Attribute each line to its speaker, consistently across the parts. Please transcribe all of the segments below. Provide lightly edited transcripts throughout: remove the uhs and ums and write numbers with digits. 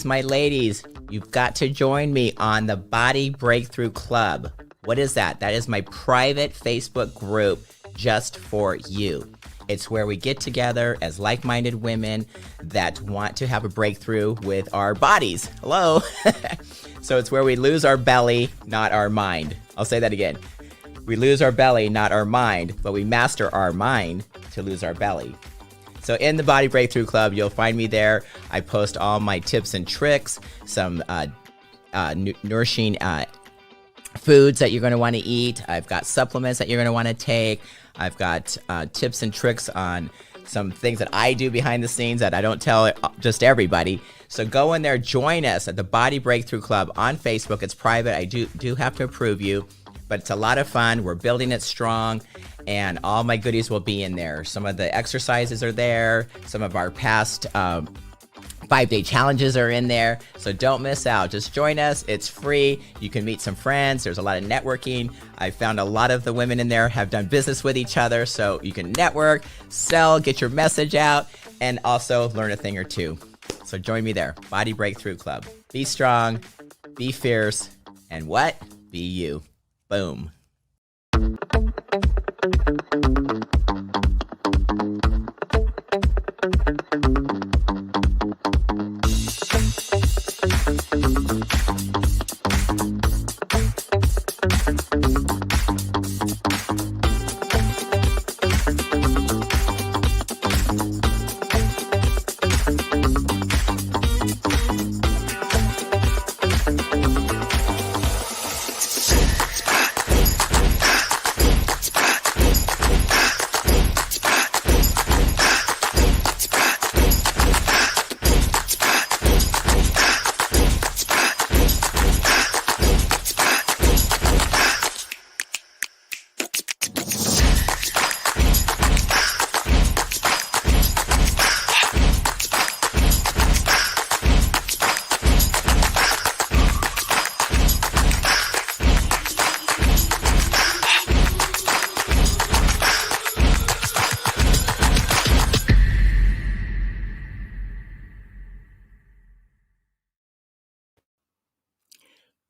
Speaker 1: my ladies, you've got to join me on the Body Breakthrough Club. What is that? That is my private Facebook group just for you. It's where we get together as like-minded women that want to have a breakthrough with our bodies. Hello. So it's where we lose our belly, not our mind. I'll say that again. We lose our belly, not our mind, but we master our mind to lose our belly. So in the Body Breakthrough Club, you'll find me there. I post all my tips and tricks, some nourishing foods that you're going to want to eat. I've got supplements that you're going to want to take. I've got tips and tricks on some things that I do behind the scenes that I don't tell just everybody. So go in there, join us at the Body Breakthrough Club on Facebook. It's private. I do have to approve you, but it's a lot of fun. We're building it strong, and all my goodies will be in there. Some of the exercises are there. Some of our past 5-day challenges are in there. So don't miss out. Just join us. It's free. You can meet some friends. There's a lot of networking. I found a lot of the women in there have done business with each other. So you can network, sell, get your message out, and also learn a thing or two. So join me there. Body Breakthrough Club. Be strong, be fierce, and what? Be you. Boom.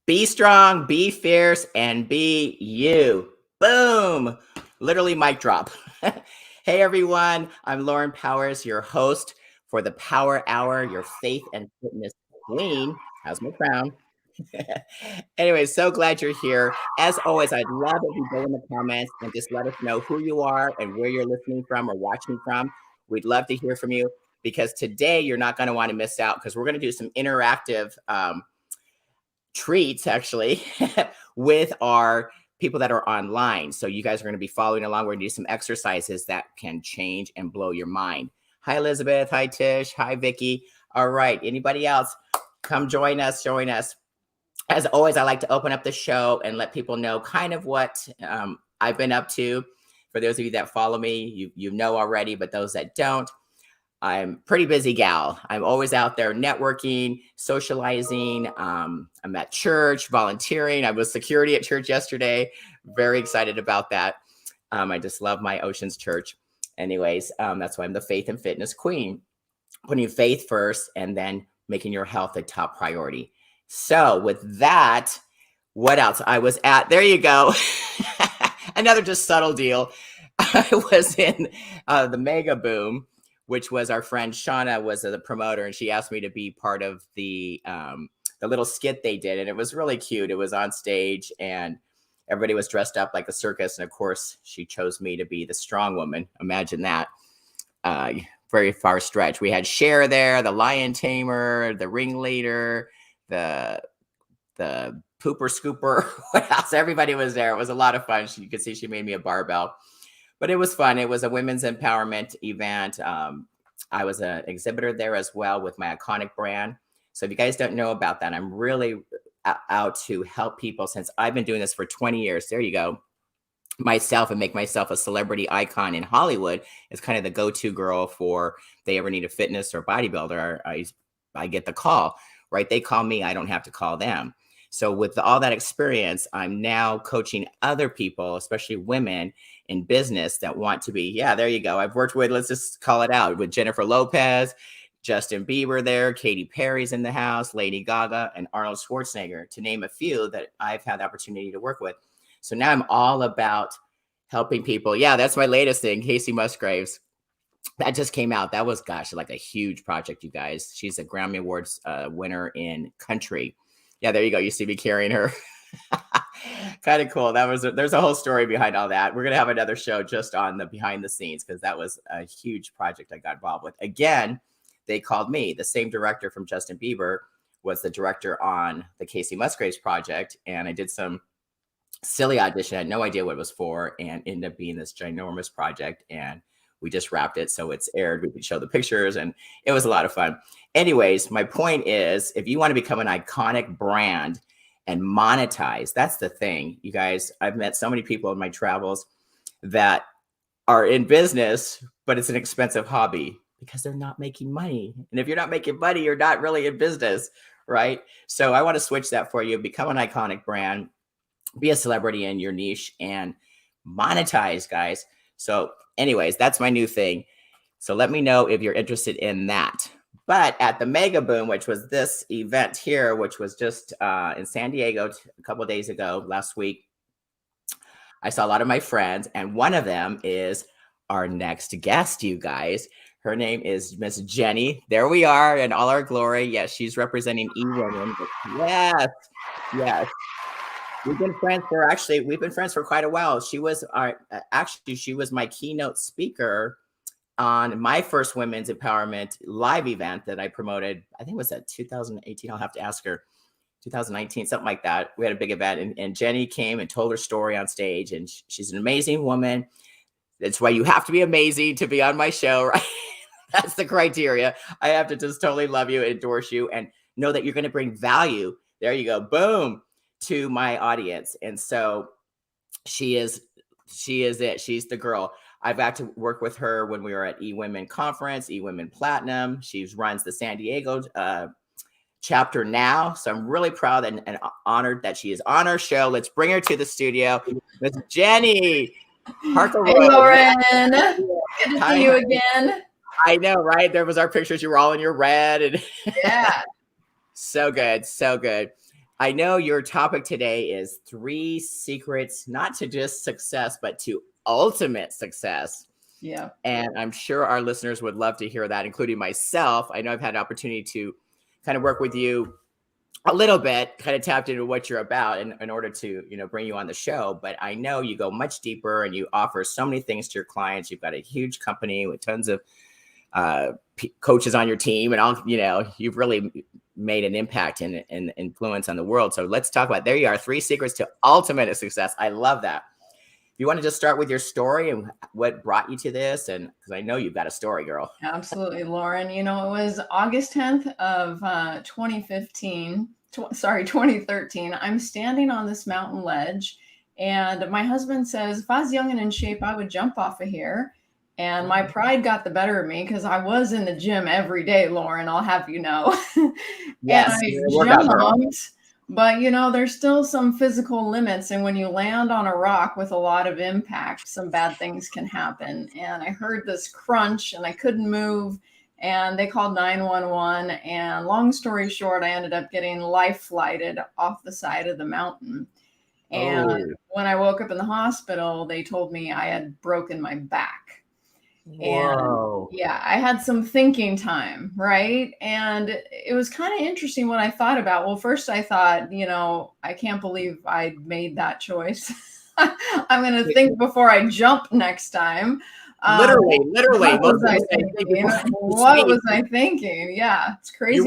Speaker 1: Be strong, be fierce, and be you. Boom. Literally mic drop. Hey, everyone. I'm Lauren Powers, your host for the Power Hour, your faith and fitness queen. How's my crown? Anyway, so glad you're here. As always, I'd love if you go in the comments and just let us know who you are and where you're listening from or watching from. We'd love to hear from you, because today you're not going to want to miss out, because we're going to do some interactive treats actually with our people that are online. So you guys are going to be following along. We're going to do some exercises that can change and blow your mind. Hi, Elizabeth. Hi, Tish. Hi, Vicky. All right. Anybody else? Come join us. Join us. As always, I like to open up the show and let people know kind of what I've been up to. For those of you that follow me, you know already, but those that don't, I'm a pretty busy gal. I'm always out there networking, socializing. I'm at church, volunteering. I was security at church yesterday. Very excited about that. I just love my Oceans Church. Anyways, that's why I'm the faith and fitness queen. Putting faith first and then making your health a top priority. So with that, what else? I was at, there you go. Another just subtle deal. I was in the Mega Boom, which was our friend Shauna was the promoter, and she asked me to be part of the little skit they did. And it was really cute. It was on stage and everybody was dressed up like a circus. And of course, she chose me to be the strong woman. Imagine that. Very far stretch. We had Cher there, the lion tamer, the ringleader, the pooper scooper. What else? Everybody was there. It was a lot of fun. You could see she made me a barbell. But it was fun. It was a women's empowerment event. I was an exhibitor there as well with my iconic brand. So if you guys don't know about that, I'm really out to help people since I've been doing this for 20 years. There you go. Myself, and make myself a celebrity icon in Hollywood is kind of the go-to girl for if they ever need a fitness or bodybuilder. I get the call, right? They call me. I don't have to call them. So with all that experience, I'm now coaching other people, especially women in business that want to be, yeah, there you go. I've worked with, let's just call it out, with Jennifer Lopez, Justin Bieber there, Katy Perry's in the house, Lady Gaga, and Arnold Schwarzenegger, to name a few that I've had the opportunity to work with. So now I'm all about helping people. Yeah, that's my latest thing, Casey Musgraves. That just came out. That was, gosh, like a huge project, you guys. She's a Grammy Awards winner in country. Yeah, there you go. You see me carrying her. Kind of cool. There's a whole story behind all that. We're going to have another show just on the behind the scenes, because that was a huge project I got involved with. Again, they called me. The same director from Justin Bieber was the director on the Casey Musgraves project. And I did some silly audition. I had no idea what it was for, and ended up being this ginormous project. And we just wrapped it. So it's aired. We could show the pictures, and it was a lot of fun. Anyways, my point is, if you want to become an iconic brand and monetize, that's the thing, you guys. I've met so many people in my travels that are in business, but it's an expensive hobby because they're not making money. And if you're not making money, you're not really in business, right? So I want to switch that for you. Become an iconic brand, be a celebrity in your niche, and monetize, guys. So anyways, that's my new thing. So let me know if you're interested in that. But at the Mega Boom, which was this event here, which was just in San Diego a couple of days ago, last week, I saw a lot of my friends, and one of them is our next guest, you guys. Her name is Miss Jenny. There we are in all our glory. Yes, she's representing eWomen. Yes, yes. We've been friends for quite a while. She was she was my keynote speaker on my first women's empowerment live event that I promoted. I think it was at 2018. I'll have to ask her. 2019, something like that. We had a big event, and Jenny came and told her story on stage, and she's an amazing woman. That's why you have to be amazing to be on my show, right? That's the criteria. I have to just totally love you, endorse you, and know that you're going to bring value. There you go. Boom. To my audience. And so she is it. She's the girl. I've got to work with her when we were at eWomen Conference, eWomen Platinum. She runs the San Diego chapter now. So I'm really proud and honored that she is on our show. Let's bring her to the studio. Miss Jenny Harkleroad.
Speaker 2: Hey, Lauren. Good to see you again.
Speaker 1: I know, right? There was our pictures. You were all in your red. And
Speaker 2: yeah.
Speaker 1: So good. So good. I know your topic today is 3 secrets, not to just success, but to ultimate success.
Speaker 2: Yeah.
Speaker 1: And I'm sure our listeners would love to hear that, including myself. I know I've had an opportunity to kind of work with you a little bit, kind of tapped into what you're about in order to, bring you on the show. But I know you go much deeper and you offer so many things to your clients. You've got a huge company with tons of coaches on your team, and you've really made an impact and influence on the world. So let's talk about, there you are, 3 secrets to ultimate success. I love that. If you want to just start with your story and what brought you to this, and because I know you've got a story, girl.
Speaker 2: Absolutely, Lauren. It was August 10th of 2013. I'm standing on this mountain ledge, and my husband says, if I was young and in shape, I would jump off of here. And my pride got the better of me because I was in the gym every day, Lauren, I'll have you know.
Speaker 1: Yes,
Speaker 2: and I jumped, but there's still some physical limits. And when you land on a rock with a lot of impact, some bad things can happen. And I heard this crunch and I couldn't move. And they called 911. And long story short, I ended up getting life flighted off the side of the mountain. And when I woke up in the hospital, they told me I had broken my back.
Speaker 1: Whoa.
Speaker 2: And yeah, I had some thinking time, right? And it was kind of interesting what I thought about. Well, first I thought, I can't believe I made that choice. I'm going to think before I jump next time.
Speaker 1: Literally.
Speaker 2: What was I thinking? Yeah, it's crazy.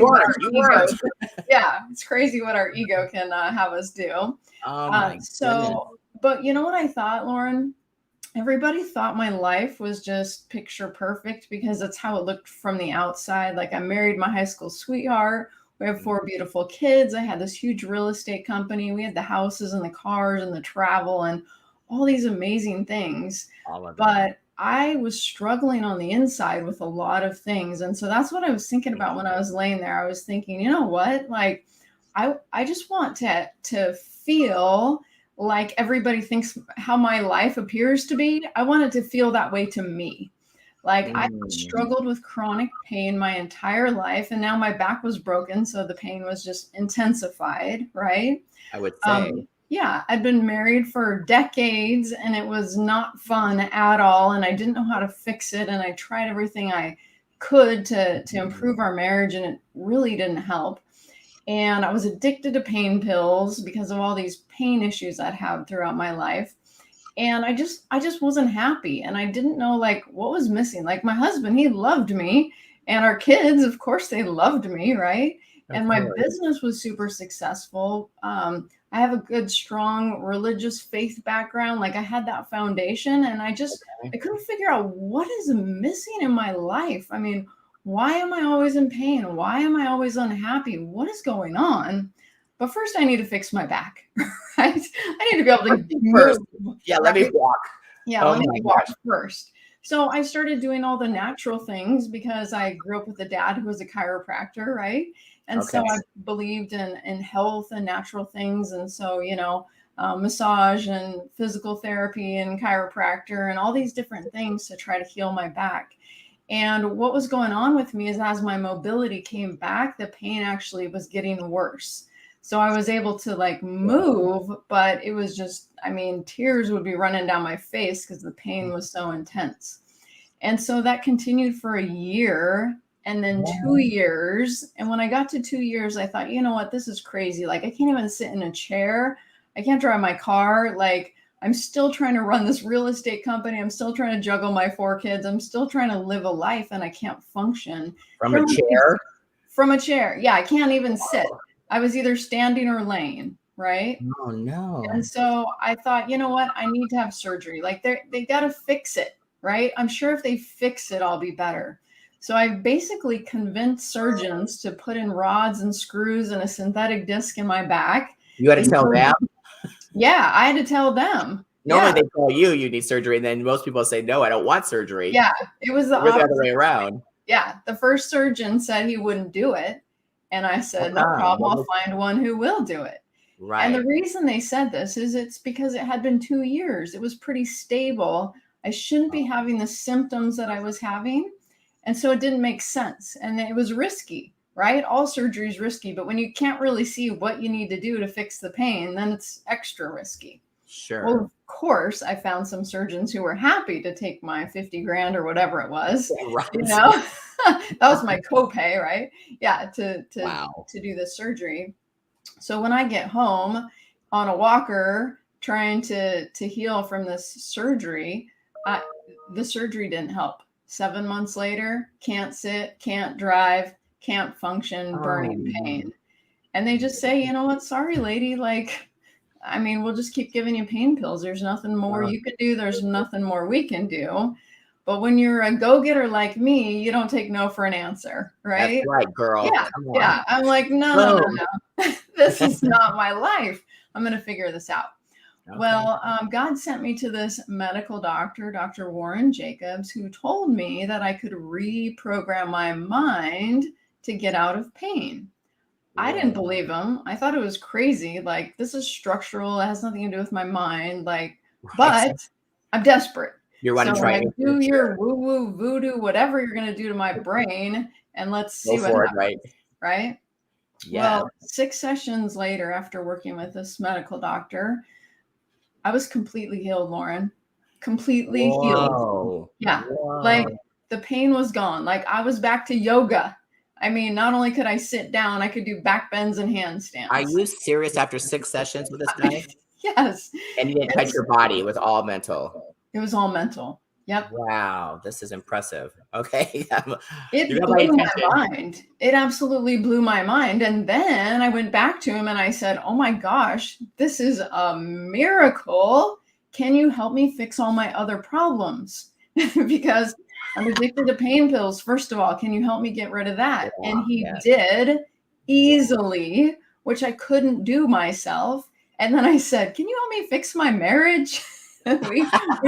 Speaker 2: Yeah, it's crazy what our ego can have us do.
Speaker 1: Oh my goodness.
Speaker 2: But you know what I thought, Lauren? Everybody thought my life was just picture perfect because that's how it looked from the outside. Like, I married my high school sweetheart. We have 4 beautiful kids. I had this huge real estate company. We had the houses and the cars and the travel and all these amazing things. But I was struggling on the inside with a lot of things. And so that's what I was thinking about when I was laying there. I was thinking, you know what? Like, I just want to feel like everybody thinks how my life appears to be. I wanted to feel that way to me. Like I
Speaker 1: Mm,
Speaker 2: struggled with chronic pain my entire life, and now my back was broken, so the pain was just intensified, right?
Speaker 1: I would say.
Speaker 2: Yeah, I'd been married for decades and it was not fun at all. And I didn't know how to fix it. And I tried everything I could to improve our marriage, and it really didn't help. And I was addicted to pain pills because of all these pain issues I'd had throughout my life. And I just wasn't happy. And I didn't know like what was missing. Like my husband, he loved me. And our kids, of course, they loved me, right?
Speaker 1: Of
Speaker 2: And my
Speaker 1: course.
Speaker 2: business was super successful. I have a good, strong religious faith background. Like I had that foundation, and I couldn't figure out what is missing in my life. I mean, why am I always in pain? Why am I always unhappy? What is going on? But first, I need to fix my back, right? I need to be able to
Speaker 1: First.
Speaker 2: move,
Speaker 1: Yeah, let me
Speaker 2: right?
Speaker 1: walk.
Speaker 2: Yeah,
Speaker 1: Oh
Speaker 2: let
Speaker 1: my
Speaker 2: me walk
Speaker 1: gosh.
Speaker 2: first. So I started doing all the natural things because I grew up with a dad who was a chiropractor, right? And
Speaker 1: Okay.
Speaker 2: so I believed in health and natural things. And so, massage and physical therapy and chiropractor and all these different things to try to heal my back. And what was going on with me is as my mobility came back, the pain actually was getting worse. So I was able to like move, but it was just, I mean, tears would be running down my face because the pain was so intense. And so that continued for a year and then 2 years. And when I got to 2 years, I thought, you know what, this is crazy. Like, I can't even sit in a chair. I can't drive my car. Like, I'm still trying to run this real estate company. I'm still trying to juggle my 4 kids. I'm still trying to live a life and I can't function.
Speaker 1: From
Speaker 2: There
Speaker 1: a
Speaker 2: must be
Speaker 1: chair.
Speaker 2: from a chair. Yeah, I can't even sit. I was either standing or laying, right?
Speaker 1: Oh
Speaker 2: And
Speaker 1: no.
Speaker 2: so I thought, you know what? I need to have surgery. Like they got to fix it, right? I'm sure if they fix it, I'll be better. So I basically convinced surgeons to put in rods and screws and a synthetic disc in my back.
Speaker 1: You had
Speaker 2: They
Speaker 1: to tell
Speaker 2: told
Speaker 1: them.
Speaker 2: me, yeah, I had to tell them.
Speaker 1: Normally
Speaker 2: Yeah,
Speaker 1: they tell you you need surgery, and then most people say, no, I don't want surgery.
Speaker 2: yeah, it was the
Speaker 1: We're the other
Speaker 2: opposite.
Speaker 1: way around.
Speaker 2: Yeah, the first surgeon said he wouldn't do it. And I said, no
Speaker 1: Uh-huh.
Speaker 2: problem, I'll find one who will do it. And the
Speaker 1: Right.
Speaker 2: reason they said this is it's because it had been 2 years. It was pretty stable. I shouldn't be having the symptoms that I was having. And so it didn't make sense. And it was risky, right? All surgery is risky, but when you can't really see what you need to do to fix the pain, then it's extra risky. Well,
Speaker 1: Sure.
Speaker 2: of course, I found some surgeons who were happy to take my 50 grand or whatever it was, you
Speaker 1: Right.
Speaker 2: know, that was my copay, right? Yeah,
Speaker 1: Wow.
Speaker 2: to do the surgery. So when I get home on a walker trying to heal from this surgery, I, the surgery didn't help. 7 months later, can't sit, can't drive, can't function,
Speaker 1: Oh
Speaker 2: burning
Speaker 1: no.
Speaker 2: pain. And they just say, you know what, sorry, lady, like, I mean, we'll just keep giving you pain pills. There's nothing more
Speaker 1: Uh,
Speaker 2: you can do. There's nothing more we can do. But when you're a go-getter like me, you don't take no for an answer,
Speaker 1: that's
Speaker 2: right?
Speaker 1: right, girl.
Speaker 2: Yeah,
Speaker 1: Come on.
Speaker 2: yeah. I'm like, no, no, no,
Speaker 1: Boom.
Speaker 2: no. This is not my life. I'm going to figure this out.
Speaker 1: Okay.
Speaker 2: Well, God sent me to this medical doctor, Dr. Warren Jacobs, who told me that I could reprogram my mind to get out of pain. I didn't
Speaker 1: Whoa.
Speaker 2: believe him. I thought it was crazy. Like, this is structural. It has nothing to do with my mind. Like,
Speaker 1: Right.
Speaker 2: but I'm desperate.
Speaker 1: You want
Speaker 2: So
Speaker 1: to
Speaker 2: I'm
Speaker 1: try
Speaker 2: like,
Speaker 1: anything?
Speaker 2: do your
Speaker 1: Sure.
Speaker 2: woo woo voodoo, whatever you're going to do to my brain, and let's
Speaker 1: Go
Speaker 2: see what
Speaker 1: for it,
Speaker 2: happens.
Speaker 1: right?
Speaker 2: Right.
Speaker 1: Yes.
Speaker 2: Well, 6 sessions later, after working with this medical doctor, I was completely healed, Lauren. Completely healed.
Speaker 1: Whoa.
Speaker 2: Yeah.
Speaker 1: Whoa.
Speaker 2: Like the pain was gone. Like I was back to yoga. I mean, not only could I sit down, I could do back bends and
Speaker 1: Are
Speaker 2: handstands.
Speaker 1: you serious after 6 sessions with this guy?
Speaker 2: Yes.
Speaker 1: And you didn't touch
Speaker 2: It's,
Speaker 1: your body, it was all mental.
Speaker 2: it was all mental. Yep.
Speaker 1: Wow, this is impressive. Okay. You
Speaker 2: It
Speaker 1: got my
Speaker 2: blew
Speaker 1: attention.
Speaker 2: my mind. It absolutely blew my mind. And then I went back to him and I said, oh my gosh, this is a miracle. Can you help me fix all my other problems? Because I'm addicted to pain pills. First of all, can you help me get rid of that? And he
Speaker 1: Yeah.
Speaker 2: did easily, which I couldn't do myself. And then I said, can you help me fix my marriage? We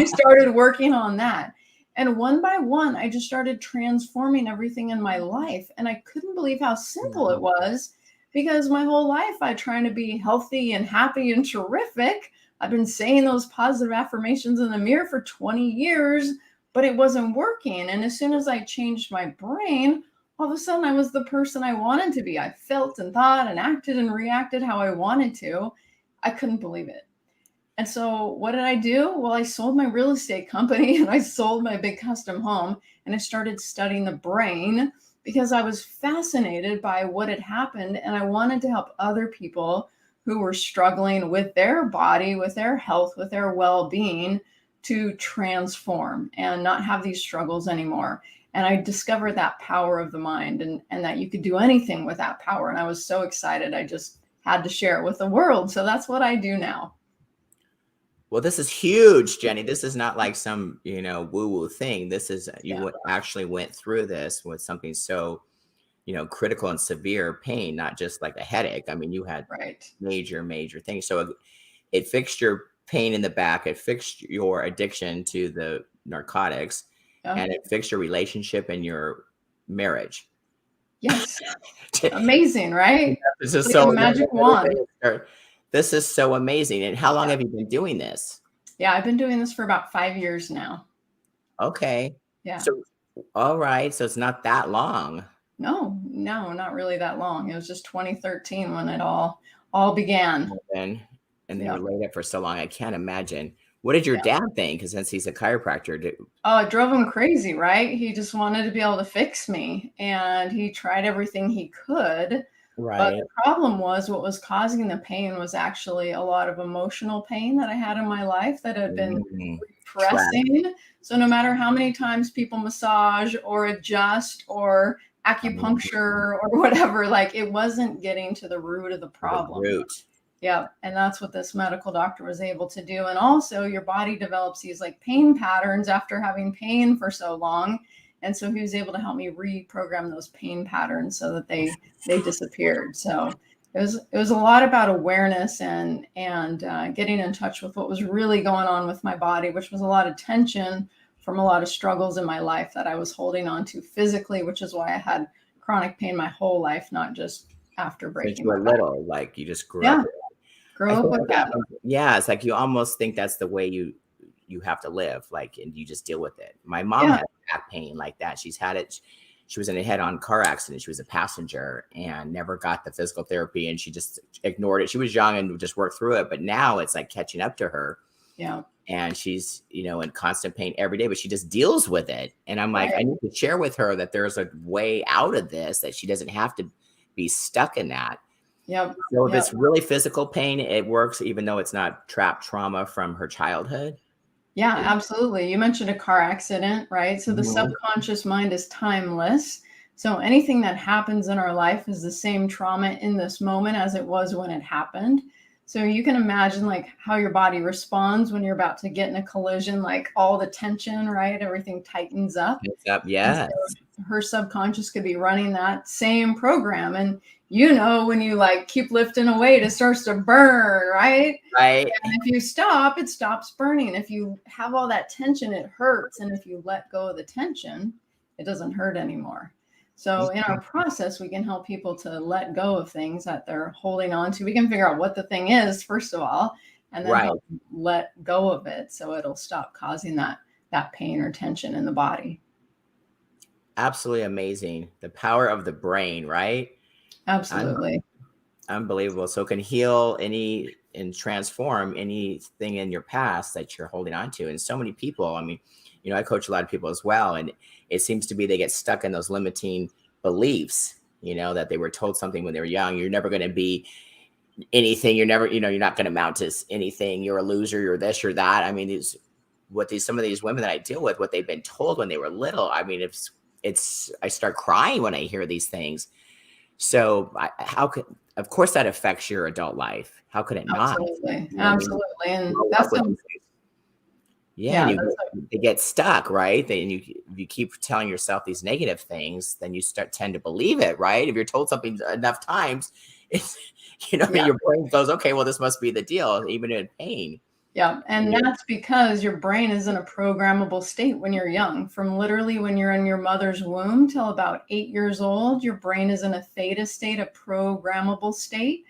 Speaker 2: started working on that. And one by one, I just started transforming everything in my life. And I couldn't believe how simple it was because my whole life I trying to be healthy and happy and terrific. I've been saying those positive affirmations in the mirror for 20 years, but it wasn't working. And as soon as I changed my brain, all of a sudden I was the person I wanted to be. I felt and thought and acted and reacted how I wanted to. I couldn't believe it. And so what did I do? Well, I sold my real estate company and I sold my big custom home, and I started studying the brain because I was fascinated by what had happened. And I wanted to help other people who were struggling with their body, with their health, with their well-being, to transform and not have these struggles anymore. And I discovered that power of the mind, and that you could do anything with that power. And I was so excited. I just had to share it with the world. So that's what I do now.
Speaker 1: Well, this is huge, Jenny. This is not like some, woo-woo thing. This is, actually went through this with something so, critical and severe pain, not just like a headache. I mean, you had major, major things. So it fixed your pain in the back. It fixed your addiction to the narcotics, and it fixed your relationship and your marriage.
Speaker 2: Yes. Amazing, right?
Speaker 1: This is
Speaker 2: like
Speaker 1: so
Speaker 2: a magic wand.
Speaker 1: This is so amazing. And how long have you been doing this?
Speaker 2: Yeah, I've been doing this for about 5 years now.
Speaker 1: Okay.
Speaker 2: Yeah.
Speaker 1: So, all right. So it's not that long.
Speaker 2: No, not really that long. It was just 2013 when it all began.
Speaker 1: And they were laid up for so long. I can't imagine. What did your dad think? Because since he's a chiropractor.
Speaker 2: Oh, it drove him crazy, right? He just wanted to be able to fix me, and he tried everything he could.
Speaker 1: Right.
Speaker 2: But the problem was, what was causing the pain was actually a lot of emotional pain that I had in my life that had been repressing. So no matter how many times people massage or adjust or acupuncture or whatever, like, it wasn't getting to the root of the problem. Yeah. And that's what this medical doctor was able to do. And also your body develops these like pain patterns after having pain for so long. And so he was able to help me reprogram those pain patterns so that they disappeared. So it was a lot about awareness and getting in touch with what was really going on with my body, which was a lot of tension from a lot of struggles in my life that I was holding on to physically, which is why I had chronic pain my whole life, not just after breaking.
Speaker 1: Since you were little, like you just grew up.
Speaker 2: Grew up with that.
Speaker 1: Yeah, it's like you almost think that's the way you have to live, like, and you just deal with it. My mom had back pain like that. She's had it. She was in a head-on car accident. She was a passenger and never got the physical therapy, and she just ignored it. She was young and just worked through it, but now it's like catching up to her.
Speaker 2: Yeah.
Speaker 1: And she's, in constant pain every day, but she just deals with it. And I'm like, I need to share with her that there's a way out of this, that she doesn't have to be stuck in that.
Speaker 2: Yep.
Speaker 1: So if it's really physical pain, it works, even though it's not trapped trauma from her childhood.
Speaker 2: Yeah, absolutely. You mentioned a car accident, right? So the subconscious mind is timeless. So anything that happens in our life is the same trauma in this moment as it was when it happened. So you can imagine like how your body responds when you're about to get in a collision, like all the tension, right? Everything tightens up.
Speaker 1: Yeah.
Speaker 2: So her subconscious could be running that same program. And when you like keep lifting a weight, it starts to burn, right?
Speaker 1: Right.
Speaker 2: And if you stop, it stops burning. If you have all that tension, it hurts. And if you let go of the tension, it doesn't hurt anymore. So in our process, we can help people to let go of things that they're holding on to. We can figure out what the thing is, first of all, and then help them let go of it so it'll stop causing that pain or tension in the body.
Speaker 1: Absolutely amazing. The power of the brain, right?
Speaker 2: Absolutely.
Speaker 1: Unbelievable. So it can heal and transform anything in your past that you're holding on to. And so many people, I mean, I coach a lot of people as well. And it seems to be they get stuck in those limiting beliefs, that they were told something when they were young. You're never going to be anything. You're never, you're not going to amount to anything. You're a loser. You're this, you're that. I mean, some of these women that I deal with, what they've been told when they were little. I mean, I start crying when I hear these things. So of course that affects your adult life. How could it not?
Speaker 2: Absolutely. And that's
Speaker 1: they get stuck, right? If you keep telling yourself these negative things, then you tend to believe it, right? If you're told something enough times, it's, your brain goes, okay, well, this must be the deal, even in pain.
Speaker 2: Yeah. And that's because your brain is in a programmable state when you're young. From literally when you're in your mother's womb till about 8 years old, your brain is in a theta state, a programmable state.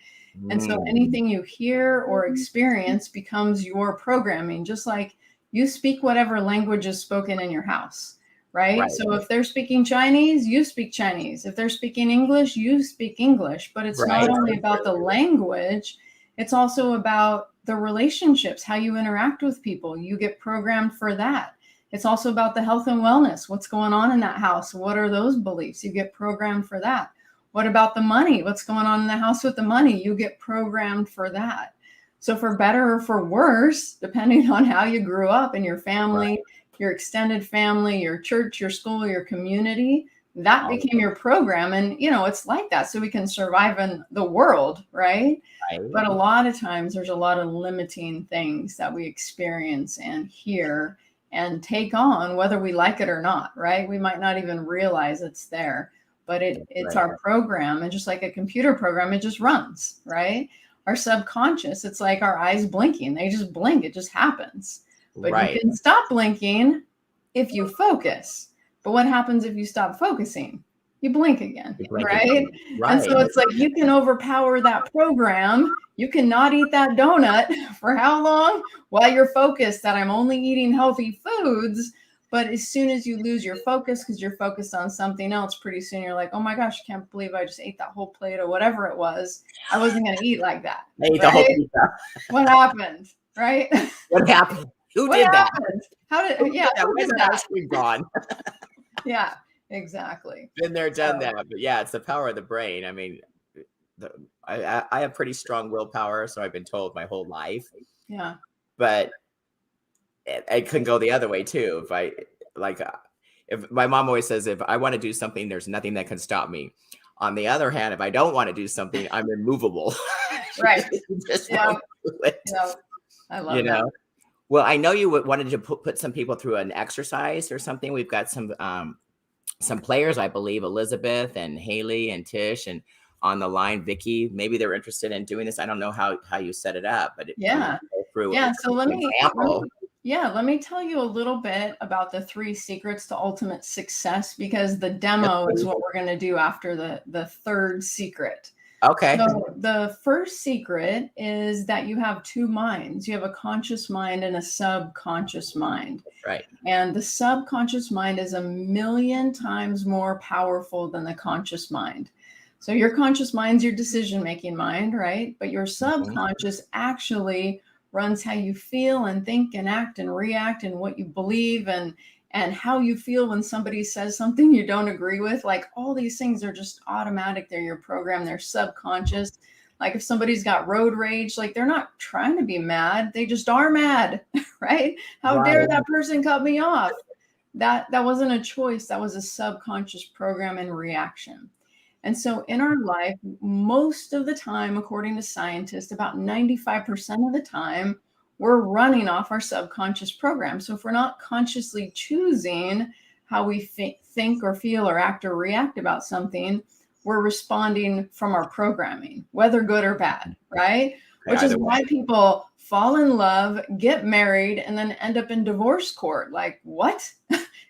Speaker 2: And so anything you hear or experience becomes your programming, just like you speak whatever language is spoken in your house, right?
Speaker 1: Right.
Speaker 2: So if they're speaking Chinese, you speak Chinese. If they're speaking English, you speak English. But it's not
Speaker 1: Right.
Speaker 2: only about the language, it's also about the relationships, how you interact with people. You get programmed for that. It's also about the health and wellness. What's going on in that house? What are those beliefs? You get programmed for that. What about the money? What's going on in the house with the money? You get programmed for that. So for better or for worse, depending on how you grew up in your family,
Speaker 1: Right.
Speaker 2: your extended family, your church, your school, your community, that
Speaker 1: All
Speaker 2: became your program. And, it's like that. So we can survive in the world, right?
Speaker 1: right.
Speaker 2: But a lot of times there's a lot of limiting things that we experience and hear and take on, whether we like it or not, right? We might not even realize it's there, but it's
Speaker 1: Right.
Speaker 2: our program. And just like a computer program, it just runs, right? Our subconscious, it's like our eyes blinking. They just blink. It just happens. But you
Speaker 1: Right.
Speaker 2: can stop blinking if you focus. But what happens if you stop focusing? You blink again,
Speaker 1: You blink
Speaker 2: right?
Speaker 1: again.
Speaker 2: And so
Speaker 1: Right.
Speaker 2: it's like you can overpower that program. You cannot eat that donut for how long? While you're focused that I'm only eating healthy foods. But as soon as you lose your focus because you're focused on something else, pretty soon you're like, oh my gosh, I can't believe I just ate that whole plate or whatever it was. I wasn't going to eat like that.
Speaker 1: I ate the whole
Speaker 2: Right?
Speaker 1: pizza.
Speaker 2: What happened? Right?
Speaker 1: What happened? Who
Speaker 2: What
Speaker 1: did that?
Speaker 2: happened? How did,
Speaker 1: Who did
Speaker 2: yeah,
Speaker 1: that?
Speaker 2: who
Speaker 1: Where's
Speaker 2: did
Speaker 1: that
Speaker 2: that?
Speaker 1: ice cream gone?
Speaker 2: Yeah, exactly.
Speaker 1: Been there, done
Speaker 2: So,
Speaker 1: that. But yeah, it's the power of the brain. I mean, I have pretty strong willpower, so I've been told my whole life.
Speaker 2: yeah.
Speaker 1: But it couldn't go the other way too. If I like, if my mom always says, if I want to do something, there's nothing that can stop me. On the other hand, if I don't want to do something, I'm immovable.
Speaker 2: Right.
Speaker 1: Just
Speaker 2: Yeah.
Speaker 1: won't do it.
Speaker 2: Yeah. I love that.
Speaker 1: Well, I know you wanted to put some people through an exercise or something. We've got some players, I believe, Elizabeth and Haley and Tish, and on the line, Vicky. Maybe they're interested in doing this. I don't know how you set it up, but
Speaker 2: Yeah.
Speaker 1: go through
Speaker 2: Yeah. So
Speaker 1: an example.
Speaker 2: let me tell you a little bit about the 3 secrets to ultimate success, because the demo is what we're going to do after the third secret.
Speaker 1: Okay.
Speaker 2: So the first secret is that you have 2 minds. You have a conscious mind and a subconscious mind.
Speaker 1: Right.
Speaker 2: And the subconscious mind is 1,000,000 times more powerful than the conscious mind. So your conscious mind's your decision-making mind, right? But your subconscious actually runs how you feel and think and act and react and what you believe and how you feel when somebody says something you don't agree with. Like, all these things are just automatic. They're your program. They're subconscious. Like if somebody's got road rage, like they're not trying to be mad. They just are mad, right? How dare
Speaker 1: Right.
Speaker 2: that person cut me off? That wasn't a choice. That was a subconscious program and reaction. And so in our life, most of the time, according to scientists, about 95% of the time, we're running off our subconscious program. So if we're not consciously choosing how we think or feel or act or react about something, we're responding from our programming, whether good or bad, right? Which is why people fall in love, get married, and then end up in divorce court. Like, what?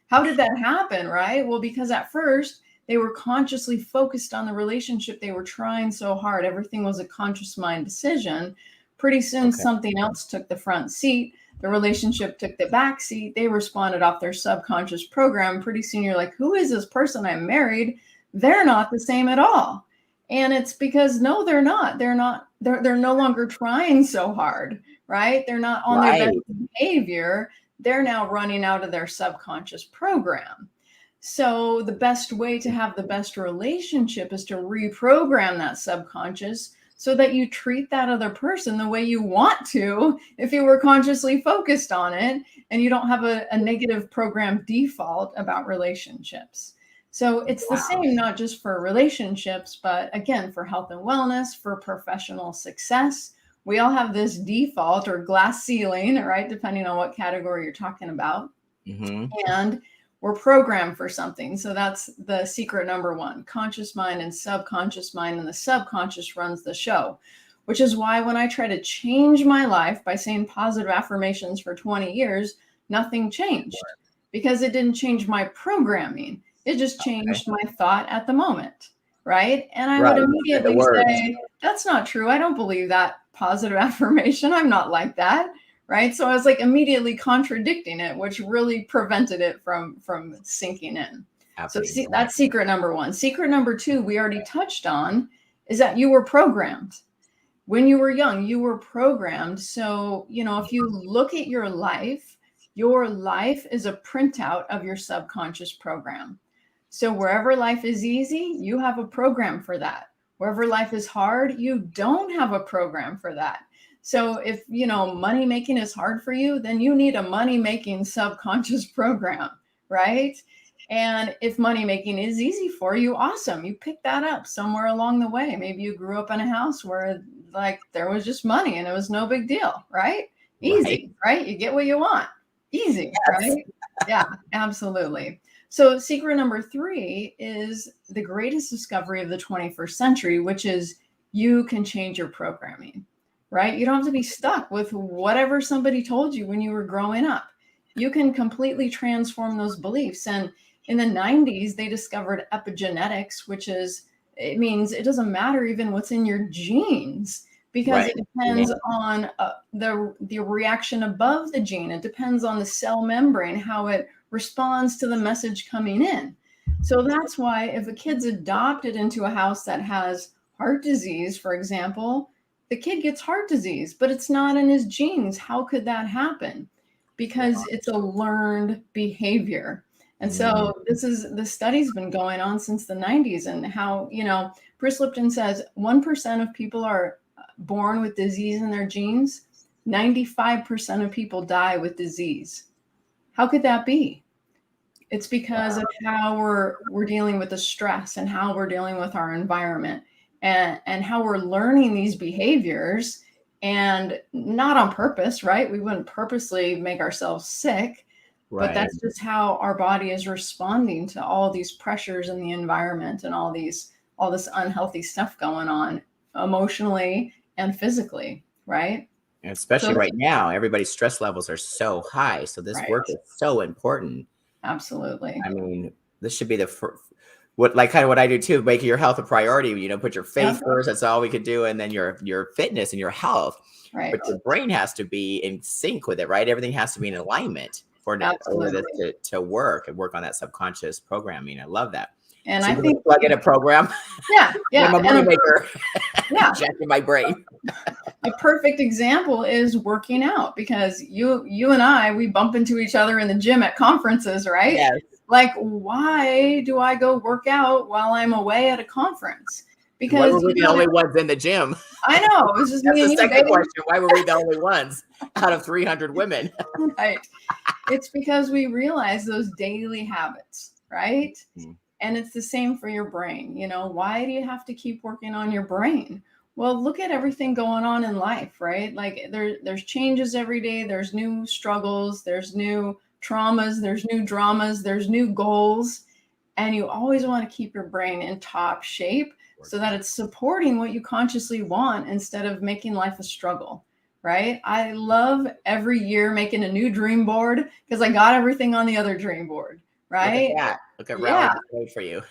Speaker 2: How did that happen, right? Well, because at first they were consciously focused on the relationship. They were trying so hard. Everything was a conscious mind decision. Pretty soon something else took the front seat. The relationship took the back seat. They responded off their subconscious program. Pretty soon you're like, who is this person I married? They're not the same at all. And it's because, no, they're not. They're no longer trying so hard, right? They're not on their best behavior. They're now running out of their subconscious program. So the best way to have the best relationship is to reprogram that subconscious so that you treat that other person the way you want to if you were consciously focused on it, and you don't have a negative program default about relationships. So it's the same, not just for relationships, but again, for health and wellness, for professional success. We all have this default or glass ceiling, right? Depending on what category you're talking about. And we're programmed for something. So that's the secret number 1, conscious mind and subconscious mind. And the subconscious runs the show, which is why when I try to change my life by saying positive affirmations for 20 years, nothing changed, because it didn't change my programming. It just changed my thought at the moment, right? And I would immediately say, that's not true. I don't believe that positive affirmation. I'm not like that, right? So I was like immediately contradicting it, which really prevented it from sinking in. So see, that's secret number one. Secret number two, we already touched on, is that you were programmed. When you were young, you were programmed. So, you know, if you look at your life is a printout of your subconscious program. So wherever life is easy, you have a program for that. Wherever life is hard, you don't have a program for that. So if, you know, money making is hard for you, then you need a money making subconscious program, right? And if money making is easy for you, awesome. You pick that up somewhere along the way. Maybe you grew up in a house where like there was just money and it was no big deal, right? Easy, right? You get what you want. Easy, right? Yeah, absolutely. So secret number three is the greatest discovery of the 21st century, which is you can change your programming, right? You don't have to be stuck with whatever somebody told you when you were growing up. You can completely transform those beliefs. And in the 90s, they discovered epigenetics, which is, it means it doesn't matter even what's in your genes, because it depends on the reaction above the gene. It depends on the cell membrane, how it responds to the message coming in. So that's why if a kid's adopted into a house that has heart disease, for example, the kid gets heart disease, but it's not in his genes. How could that happen? Because it's a learned behavior. And so the study's been going on since the 90s, and how, you know, Bruce Lipton says 1% of people are born with disease in their genes. 95% of people die with disease. How could that be? It's because of how we're dealing with the stress and how we're dealing with our environment, and how we're learning these behaviors, and not on purpose, right? We wouldn't purposely make ourselves sick, but that's just how our body is responding to all these pressures in the environment and all this unhealthy stuff going on emotionally and physically, right?
Speaker 1: And especially right now, everybody's stress levels are so high. So this work is so important.
Speaker 2: Absolutely.
Speaker 1: I mean, this should be the what I do too, make your health a priority. You know, put your faith first. That's all we could do, and then your fitness and your health. Right. But your brain has to be in sync with it, right? Everything has to be in alignment for this to work and work on that subconscious programming. I love that.
Speaker 2: And
Speaker 1: so
Speaker 2: I think
Speaker 1: plug in a program.
Speaker 2: Yeah.
Speaker 1: I'm a money maker. Jacking my brain.
Speaker 2: A perfect example is working out, because you and I, we bump into each other in the gym at conferences, right?
Speaker 1: Yes.
Speaker 2: Like, why do I go work out while I'm away at a conference? Because
Speaker 1: why were we the only ones in the gym?
Speaker 2: I know. It was just
Speaker 1: That's
Speaker 2: me
Speaker 1: the
Speaker 2: and
Speaker 1: second question. Why were we the only ones out of 300 women?
Speaker 2: Right. It's because we realize those daily habits, right? And it's the same for your brain. You know, why do you have to keep working on your brain? Well, look at everything going on in life, right? Like there's changes every day. There's new struggles. There's new traumas. There's new dramas. There's new goals. And you always want to keep your brain in top shape so that it's supporting what you consciously want instead of making life a struggle, right? I love every year making a new dream board because I got everything on the other dream board, right?
Speaker 1: Look at Raleigh. Great for you.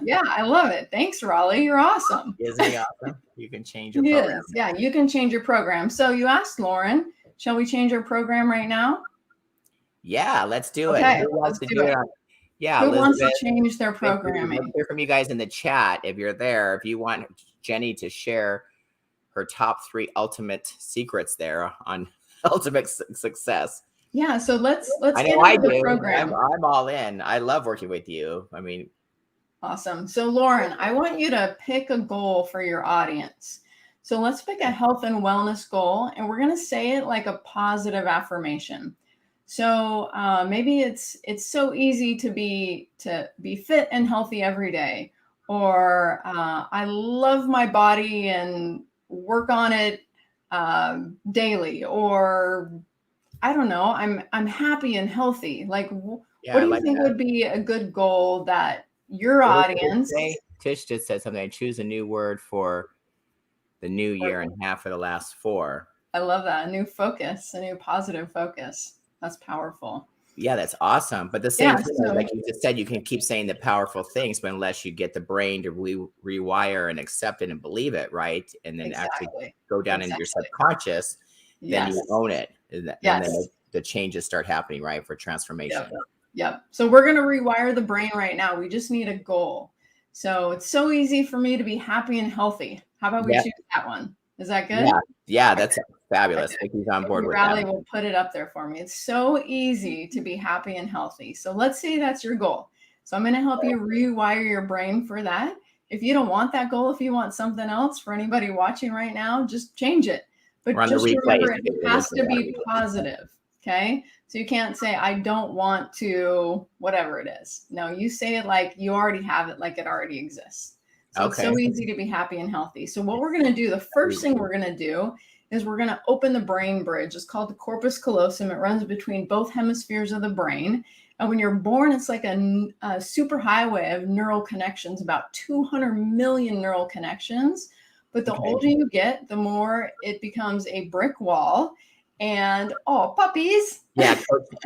Speaker 2: Yeah, I love it. Thanks, Raleigh. You're awesome.
Speaker 1: Isn't he awesome? You can change your program.
Speaker 2: Yeah, you can change your program. So you asked Lauren, shall we change our program right now?
Speaker 1: Yeah, let's do it.
Speaker 2: Okay,
Speaker 1: Who wants to do it?
Speaker 2: Yeah, who wants to change their programming?
Speaker 1: Let's hear from you guys in the chat. If you're there, if you want Jenny to share her top 3 ultimate secrets there on ultimate success.
Speaker 2: Yeah, so let's
Speaker 1: I know I do. I'm all in. I love working with you. I mean,
Speaker 2: awesome. So Lauren, I want you to pick a goal for your audience. So let's pick a health and wellness goal, and we're going to say it like a positive affirmation. So maybe it's so easy to be fit and healthy every day, or I love my body and work on it daily, or I don't know, I'm happy and healthy. Like, what do you think would be a good goal that your audience?
Speaker 1: Tish just said something. I choose a new word for the new year and half of the last 4.
Speaker 2: I love that. A new focus, a new positive focus. That's powerful.
Speaker 1: Yeah, that's awesome. But the same thing, like you just said, you can keep saying the powerful things, but unless you get the brain to rewire and accept it and believe it, right? And then actually go down into your subconscious, then you own it. And then
Speaker 2: Yes.
Speaker 1: the changes start happening, right, for transformation.
Speaker 2: Yep. Yep. So we're going to rewire the brain right now. We just need a goal. So it's so easy for me to be happy and healthy. How about we
Speaker 1: Yeah.
Speaker 2: choose that one? Is that good?
Speaker 1: Yeah, that's fabulous. Vicky's on board with
Speaker 2: Riley
Speaker 1: that.
Speaker 2: will put it up there for me. It's so easy to be happy and healthy. So let's say that's your goal. So I'm going to help you rewire your brain for that. If you don't want that goal, if you want something else, for anybody watching right now, just change it. But
Speaker 1: We're on the
Speaker 2: just
Speaker 1: replay.
Speaker 2: remember, it has to be positive. Okay. So you can't say, I don't want to, whatever it is. No, you say it like you already have it, like it already exists. So it's so easy to be happy and healthy. So what we're going to do, the first thing we're going to do is we're going to open the brain bridge. It's called the corpus callosum. It runs between both hemispheres of the brain. And when you're born, it's like a super highway of neural connections, about 200 million neural connections. But the older you get, the more it becomes a brick wall. And puppies.
Speaker 1: Yeah,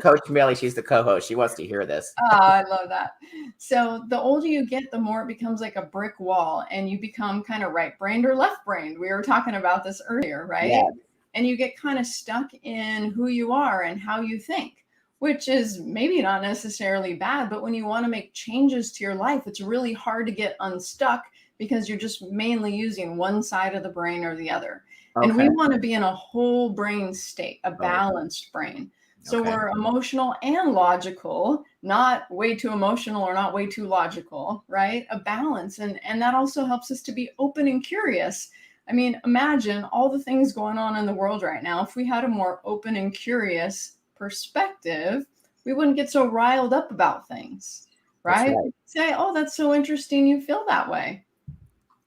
Speaker 1: Coach Millie, she's the co-host. She wants to hear this.
Speaker 2: Oh, I love that. So the older you get, the more it becomes like a brick wall, and you become kind of right-brained or left-brained. We were talking about this earlier, right?
Speaker 1: Yeah.
Speaker 2: And you get kind of stuck in who you are and how you think, which is maybe not necessarily bad, but when you want to make changes to your life, it's really hard to get unstuck because you're just mainly using one side of the brain or the other. And we want to be in a whole brain state, a balanced brain. So we're emotional and logical, not way too emotional or not way too logical, right? A balance. And that also helps us to be open and curious. I mean, imagine all the things going on in the world right now. If we had a more open and curious perspective, we wouldn't get so riled up about things, right? Say, oh, that's so interesting. You feel that way.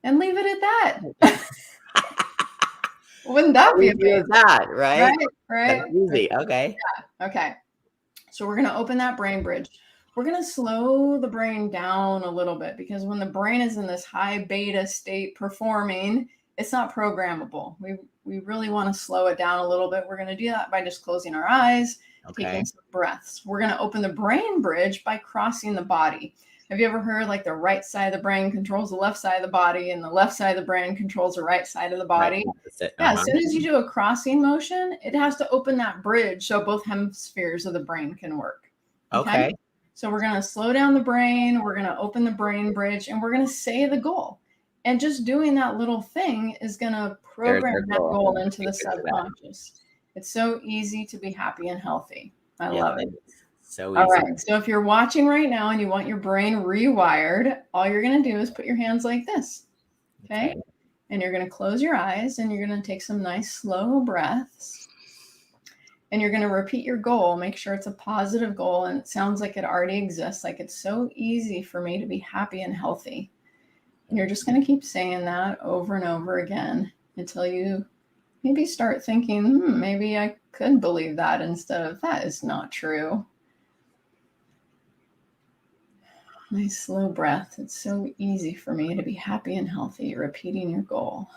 Speaker 2: And leave it at that. Wouldn't that be amazing?
Speaker 1: That, right?
Speaker 2: Right.
Speaker 1: That's easy. Okay.
Speaker 2: Yeah. Okay. So we're going to open that brain bridge. We're going to slow the brain down a little bit because when the brain is in this high beta state performing, it's not programmable. We really want to slow it down a little bit. We're going to do that by just closing our eyes, taking some breaths. We're going to open the brain bridge by crossing the body. Have you ever heard like the right side of the brain controls the left side of the body and the left side of the brain controls the right side of the body? Right. Yeah, as soon as you do a crossing motion, it has to open that bridge so both hemispheres of the brain can work. Okay. So we're going to slow down the brain. We're going to open the brain bridge and we're going to say the goal. And just doing that little thing is going to program that goal into the subconscious. It's so easy to be happy and healthy. I love it.
Speaker 1: So easy.
Speaker 2: All right. So if you're watching right now and you want your brain rewired, all you're going to do is put your hands like this. Okay. And you're going to close your eyes and you're going to take some nice slow breaths. And you're going to repeat your goal. Make sure it's a positive goal. And it sounds like it already exists. Like it's so easy for me to be happy and healthy. And you're just going to keep saying that over and over again until you maybe start thinking, maybe I could believe that instead of that is not true. Nice slow breath. It's so easy for me to be happy and healthy, repeating your goal.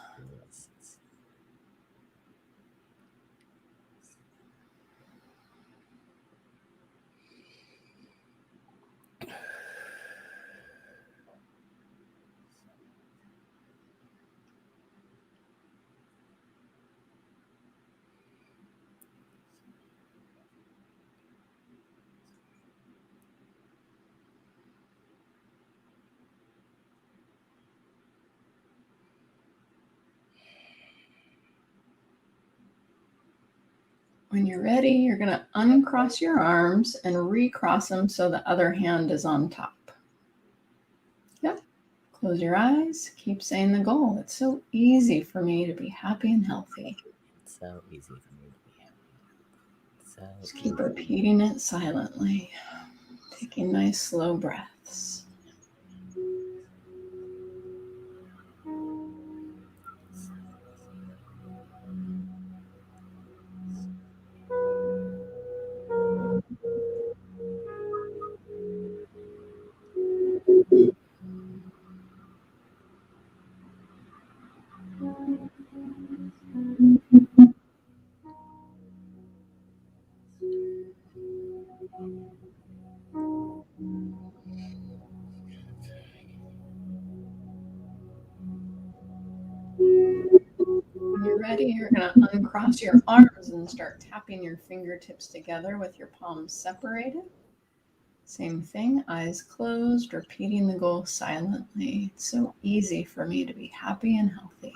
Speaker 2: When you're ready, you're going to uncross your arms and recross them so the other hand is on top. Yep. Close your eyes. Keep saying the goal. It's so easy for me to be happy and healthy.
Speaker 1: It's so easy for me to be happy. So
Speaker 2: just keep repeating it silently. Taking nice slow breaths. ready, you're going to uncross your arms and start tapping your fingertips together with your palms separated. Same thing, eyes closed, repeating the goal silently. It's so easy for me to be happy and healthy.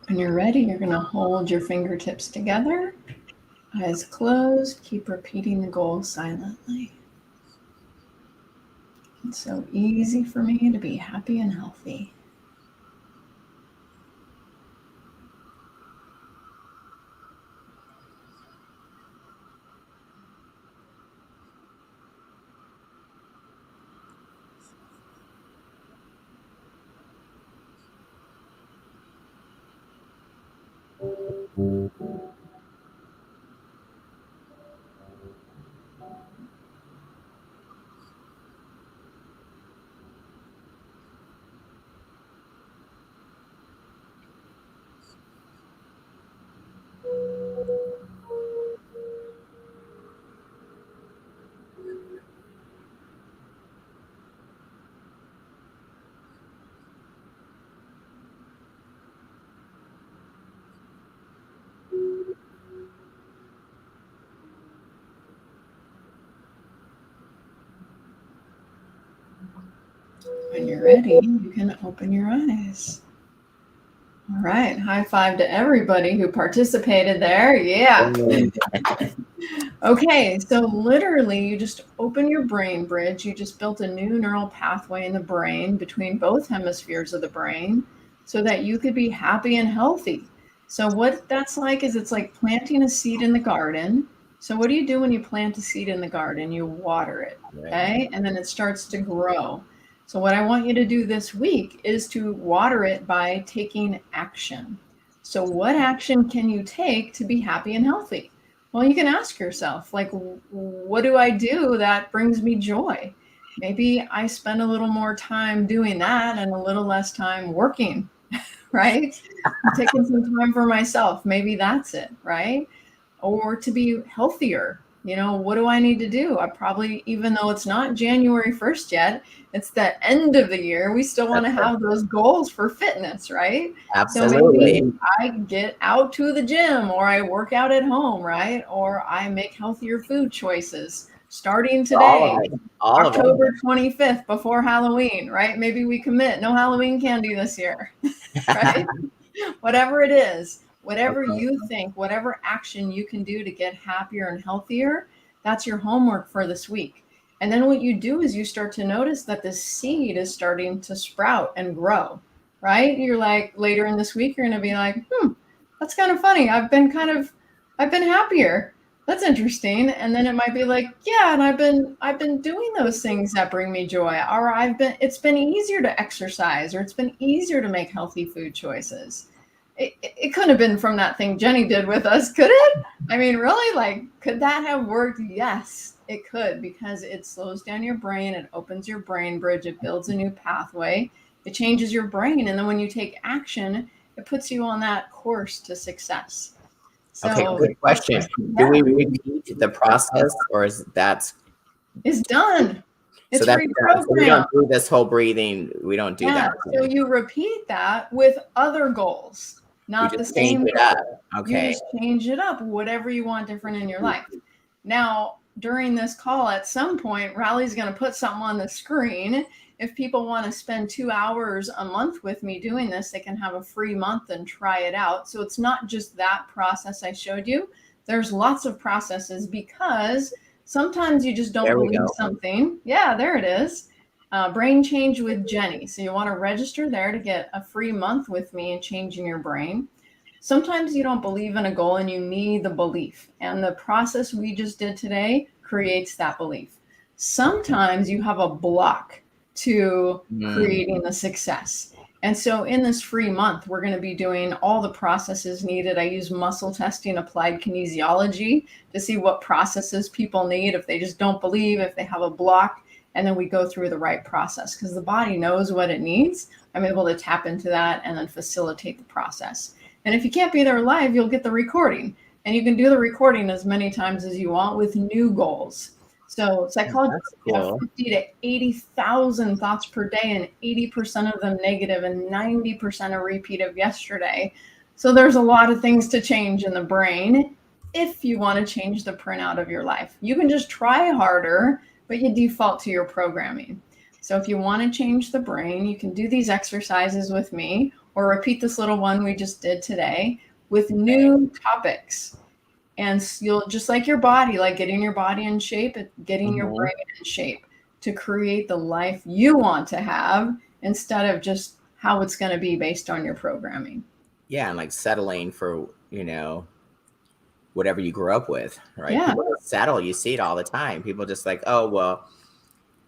Speaker 2: When you're ready, you're going to hold your fingertips together, eyes closed, keep repeating the goal silently. It's so easy for me to be happy and healthy. When you're ready, you can open your eyes. All right, high five to everybody who participated there. Yeah. Okay, so literally you just open your brain bridge. You just built a new neural pathway in the brain between both hemispheres of the brain so that you could be happy and healthy. So what that's like is it's like planting a seed in the garden. So what do you do when you plant a seed in the garden? You water it, okay? And then it starts to grow. So what I want you to do this week is to water it by taking action. So what action can you take to be happy and healthy? Well, you can ask yourself, like, what do I do that brings me joy? Maybe I spend a little more time doing that and a little less time working, right? I'm taking some time for myself. Maybe that's it, right? Or to be healthier. You know, what do I need to do? I probably, even though it's not January 1st yet, it's the end of the year, we still want to have those goals for fitness, right?
Speaker 1: Absolutely.
Speaker 2: So maybe I get out to the gym or I work out at home, right? Or I make healthier food choices starting today, October 25th before Halloween, right? Maybe we commit no Halloween candy this year, right? Whatever it is. Whatever you think, whatever action you can do to get happier and healthier, that's your homework for this week. And then what you do is you start to notice that the seed is starting to sprout and grow, right? You're like, later in this week, you're going to be like, that's kind of funny. I've been happier. That's interesting. And then it might be like, yeah, and I've been doing those things that bring me joy, or it's been easier to exercise, or it's been easier to make healthy food choices. It couldn't have been from that thing Jenny did with us, could it? I mean, really, like, could that have worked? Yes, it could, because it slows down your brain, it opens your brain bridge, it builds a new pathway, it changes your brain, and then when you take action, it puts you on that course to success. So,
Speaker 1: okay, good question. Do we repeat the process, or is that?
Speaker 2: It's done. It's
Speaker 1: so we don't do this whole breathing. We don't do that.
Speaker 2: So you repeat that with other goals, not the same.
Speaker 1: Okay.
Speaker 2: You just change it up, whatever you want different in your life. Now, during this call, at some point, Riley's going to put something on the screen. If people want to spend 2 hours a month with me doing this, they can have a free month and try it out. So it's not just that process I showed you. There's lots of processes, because sometimes you just don't believe something. Yeah, there it is. Brain Change with Jenny. So you want to register there to get a free month with me and changing your brain. Sometimes you don't believe in a goal and you need the belief. And the process we just did today creates that belief. Sometimes you have a block to creating the success. And so in this free month, we're going to be doing all the processes needed. I use muscle testing, applied kinesiology to see what processes people need if they just don't believe, if they have a block. And then we go through the right process because the body knows what it needs. I'm able to tap into that and then facilitate the process. And if you can't be there live, you'll get the recording. And you can do the recording as many times as you want with new goals. So psychologists have 50 to 80,000 thoughts per day, and 80% of them negative and 90% a repeat of yesterday. So there's a lot of things to change in the brain if you want to change the printout of your life. You can just try harder, but you default to your programming. So if you want to change the brain, you can do these exercises with me or repeat this little one we just did today with new topics. And you'll, just like your body, like getting your body in shape, getting your brain in shape to create the life you want to have instead of just how it's going to be based on your programming.
Speaker 1: Yeah, and like settling for, whatever you grew up with, right?
Speaker 2: Yeah.
Speaker 1: People settle, you see it all the time. People just like, oh, well,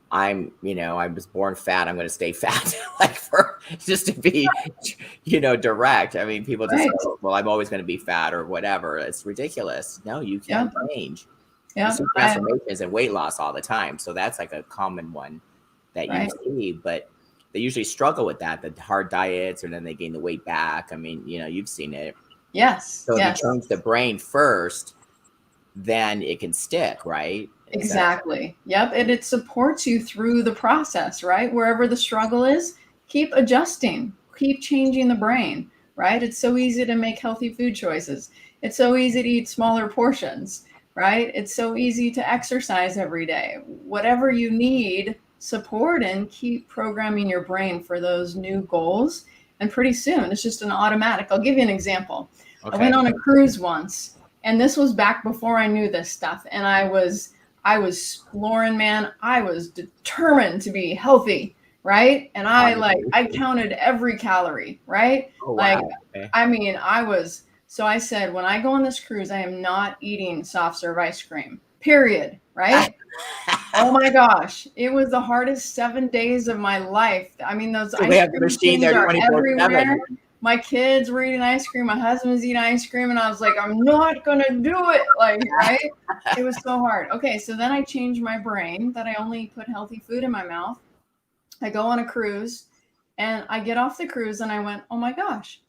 Speaker 1: I was born fat, I'm going to stay fat. Like for just to be, direct. I mean, people just, go, well, I'm always going to be fat or whatever. It's ridiculous. No, you can change. You see transformations and weight loss all the time. So that's like a common one that you see, but they usually struggle with that, the hard diets, or then they gain the weight back. I mean, you've seen it.
Speaker 2: Yes.
Speaker 1: So if you change the brain first, then it can stick, right?
Speaker 2: Exactly. Yep. And it supports you through the process, right? Wherever the struggle is, keep adjusting, keep changing the brain, right? It's so easy to make healthy food choices. It's so easy to eat smaller portions, right? It's so easy to exercise every day. Whatever you need support in, keep programming your brain for those new goals. And pretty soon it's just an automatic. I'll give you an example. Okay. I went on a cruise once, and this was back before I knew this stuff. And I was Lauren, man, I was determined to be healthy, right? And I counted every calorie, right?
Speaker 1: Oh, wow.
Speaker 2: Okay. I mean, so I said, when I go on this cruise, I am not eating soft serve ice cream, period, right? Oh my gosh. It was the hardest 7 days of my life. I mean, those ice cream machines are everywhere. My kids were eating ice cream. My husband was eating ice cream. And I was like, I'm not going to do it. Like, right? It was so hard. Okay. So then I changed my brain that I only put healthy food in my mouth. I go on a cruise and I get off the cruise and I went, oh my gosh,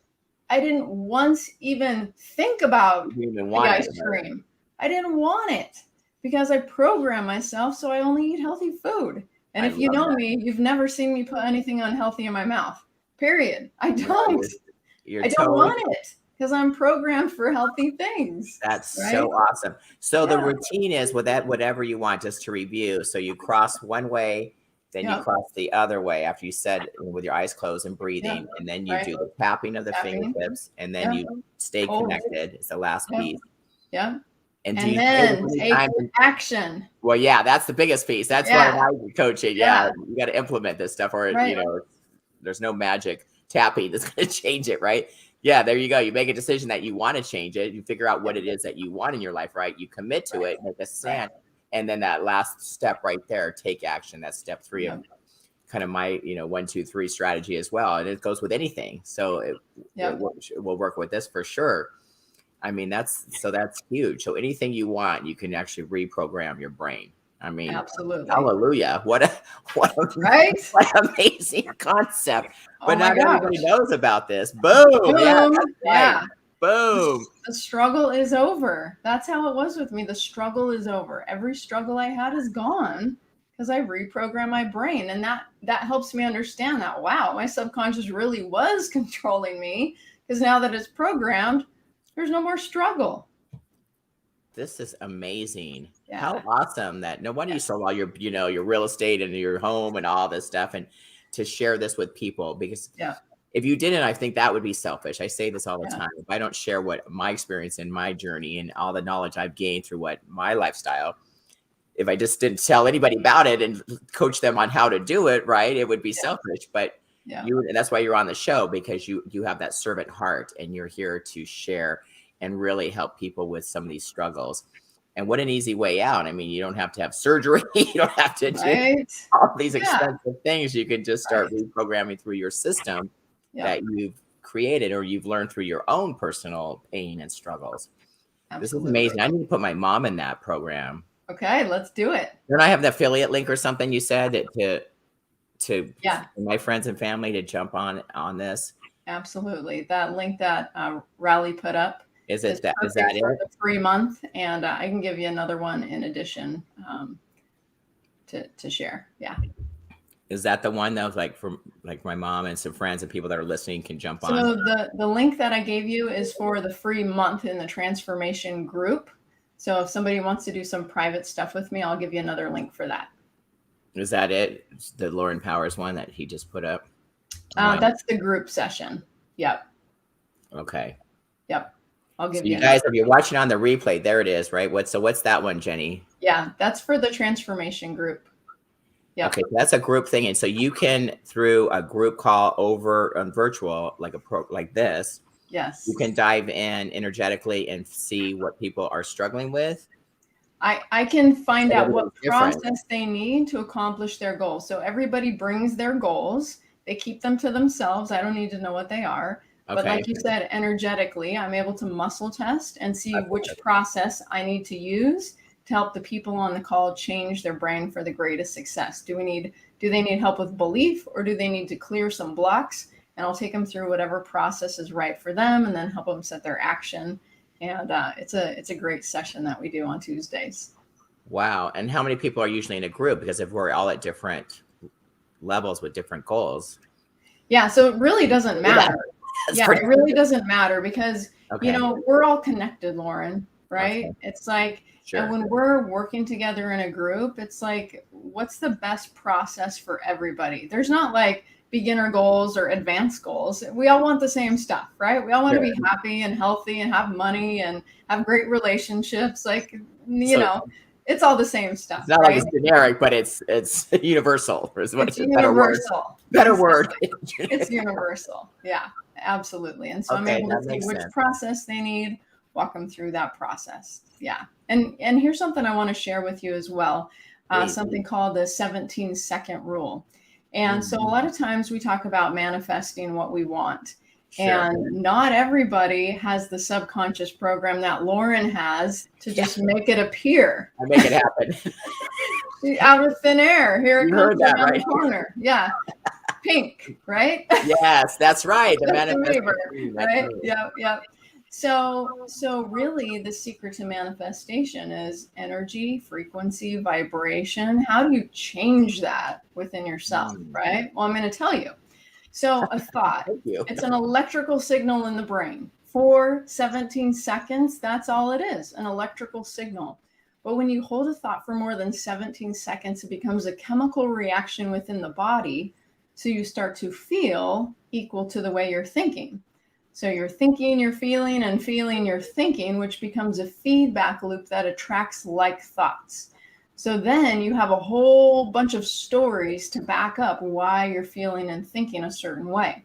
Speaker 2: I didn't once even think about the ice cream. I didn't want it because I programmed myself. So I only eat healthy food. And if you know me, you've never seen me put anything unhealthy in my mouth. Period. I don't. I don't want it because I'm programmed for healthy things.
Speaker 1: That's so awesome. So the routine is with that, whatever you want, just to review. So you cross one way, then you cross the other way after you said with your eyes closed and breathing, and then you do the tapping of the fingertips, and then you stay connected. It's the last piece.
Speaker 2: Yeah.
Speaker 1: And
Speaker 2: then take action.
Speaker 1: Well, yeah, that's the biggest piece. That's why I'm coaching. Yeah, you got to implement this stuff, or there's no magic tapping that's going to change it, right? Yeah, there you go. You make a decision that you want to change it. You figure out what it is that you want in your life, right? You commit to it, make a stand. And then that last step right there, take action. That's step 3 of kind of my, 1, 2, 3 strategy as well. And it goes with anything. So it will work with this for sure. I mean, that's huge. So anything you want, you can actually reprogram your brain. I mean,
Speaker 2: absolutely.
Speaker 1: Hallelujah. What an amazing concept. But not everybody knows about this. Boom.
Speaker 2: Boom.
Speaker 1: Boom.
Speaker 2: The struggle is over. That's how it was with me. The struggle is over. Every struggle I had is gone because I reprogrammed my brain. And that helps me understand that, wow, my subconscious really was controlling me, because now that it's programmed, there's no more struggle.
Speaker 1: This is amazing. Yeah. How awesome that no wonder you sold all your, your real estate and your home and all this stuff, and to share this with people, because if you didn't, I think that would be selfish. I say this all the time. If I don't share what my experience and my journey and all the knowledge I've gained through what my lifestyle, if I just didn't tell anybody about it and coach them on how to do it, right, it would be selfish. But
Speaker 2: Yeah.
Speaker 1: And that's why you're on the show, because you have that servant heart and you're here to share and really help people with some of these struggles. And what an easy way out. I mean, you don't have to have surgery. You don't have to do
Speaker 2: Right.
Speaker 1: all these
Speaker 2: Yeah.
Speaker 1: expensive things. You can just start
Speaker 2: Right.
Speaker 1: reprogramming through your system
Speaker 2: Yeah.
Speaker 1: that you've created or you've learned through your own personal pain and struggles. This is
Speaker 2: Absolutely.
Speaker 1: amazing. I need to put my mom in that program.
Speaker 2: Okay, let's do it.
Speaker 1: Don't I have the affiliate link or something you said to
Speaker 2: Yeah.
Speaker 1: my friends and family to jump on this?
Speaker 2: Absolutely. That link that Rally put up
Speaker 1: Is
Speaker 2: is
Speaker 1: that
Speaker 2: perfect for
Speaker 1: it?
Speaker 2: the free month, and I can give you another one in addition to share. Yeah.
Speaker 1: Is that the one that was like from like my mom and some friends and people that are listening can jump on?
Speaker 2: So the link that I gave you is for the free month in the transformation group. So if somebody wants to do some private stuff with me, I'll give you another link for that.
Speaker 1: Is that it? The Lauren Powers one that he just put up?
Speaker 2: That's the group session. Yep.
Speaker 1: Okay.
Speaker 2: Yep. I'll give
Speaker 1: So
Speaker 2: you
Speaker 1: you guys, if you're watching on the replay, there it is, right? What's that one, Jenny?
Speaker 2: Yeah, that's for the transformation group. Yep.
Speaker 1: Okay, that's a group thing, and so you can, through a group call over on virtual, like like this,
Speaker 2: Yes.
Speaker 1: you can dive in energetically and see what people are struggling with.
Speaker 2: I can find out what
Speaker 1: Different.
Speaker 2: process they need to accomplish their goals. So everybody brings their goals. They keep them to themselves. I don't need to know what they are. But
Speaker 1: Okay.
Speaker 2: like you said, energetically, I'm able to muscle test and see which process I need to use to help the people on the call change their brain for the greatest success. Do they need help with belief, or do they need to clear some blocks? And I'll take them through whatever process is right for them and then help them set their action. And it's a great session that we do on Tuesdays.
Speaker 1: Wow. And how many people are usually in a group? Because if we're all at different levels with different goals.
Speaker 2: Yeah, so it really doesn't matter. Yeah, it really doesn't matter because,
Speaker 1: okay.
Speaker 2: you know, we're all connected, Lauren, right? Okay. It's like,
Speaker 1: sure.
Speaker 2: And when we're working together in a group, it's like, what's the best process for everybody? There's not like beginner goals or advanced goals. We all want the same stuff, right? We all want to be happy and healthy and have money and have great relationships. Like, you know, it's all the same stuff.
Speaker 1: It's not like it's generic, but it's universal.
Speaker 2: It's universal.
Speaker 1: Better word.
Speaker 2: It's universal. Yeah, absolutely. And so I'm able to see which process they need, walk them through that process. Yeah. And here's something I want to share with you as well. Something called the 17-second rule. And so a lot of times we talk about manifesting what we want. Sure. And not everybody has the subconscious program that Lauren has to just make it appear.
Speaker 1: I make it happen.
Speaker 2: Out of thin air. Here it comes
Speaker 1: that,
Speaker 2: around
Speaker 1: right?
Speaker 2: the corner. Yeah. Pink, right?
Speaker 1: Yes, that's right. The
Speaker 2: manifestation, right? Yep. So really the secret to manifestation is energy, frequency, vibration. How do you change that within yourself, right? Well, I'm going to tell you. So a thought, it's an electrical signal in the brain for 17 seconds. That's all it is, an electrical signal. But when you hold a thought for more than 17 seconds, it becomes a chemical reaction within the body. So you start to feel equal to the way you're thinking. So you're thinking, you're feeling, and feeling, you're thinking, which becomes a feedback loop that attracts like thoughts. So then you have a whole bunch of stories to back up why you're feeling and thinking a certain way.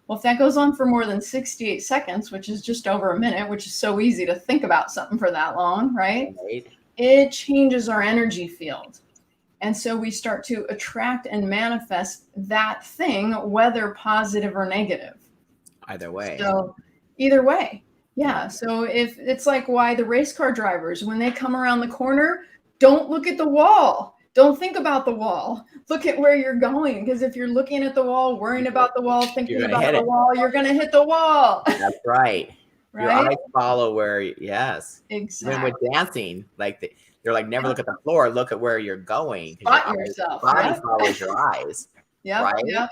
Speaker 2: Well, if that goes on for more than 68 seconds, which is just over a minute, which is so easy to think about something for that long, right? It changes our energy field. And so we start to attract and manifest that thing, whether positive or negative.
Speaker 1: Either way.
Speaker 2: So either way. Yeah. So if it's like why the race car drivers, when they come around the corner, don't look at the wall. Don't think about the wall. Look at where you're going. Because if you're looking at the wall, worrying about the wall, thinking about the wall, you're going to hit the wall.
Speaker 1: That's right.
Speaker 2: Right?
Speaker 1: Your eyes follow where, yes.
Speaker 2: Exactly.
Speaker 1: When we're dancing, like they're like, never look at the floor, look at where you're going.
Speaker 2: Spot yourself.
Speaker 1: Your body follows your eyes.
Speaker 2: Yep.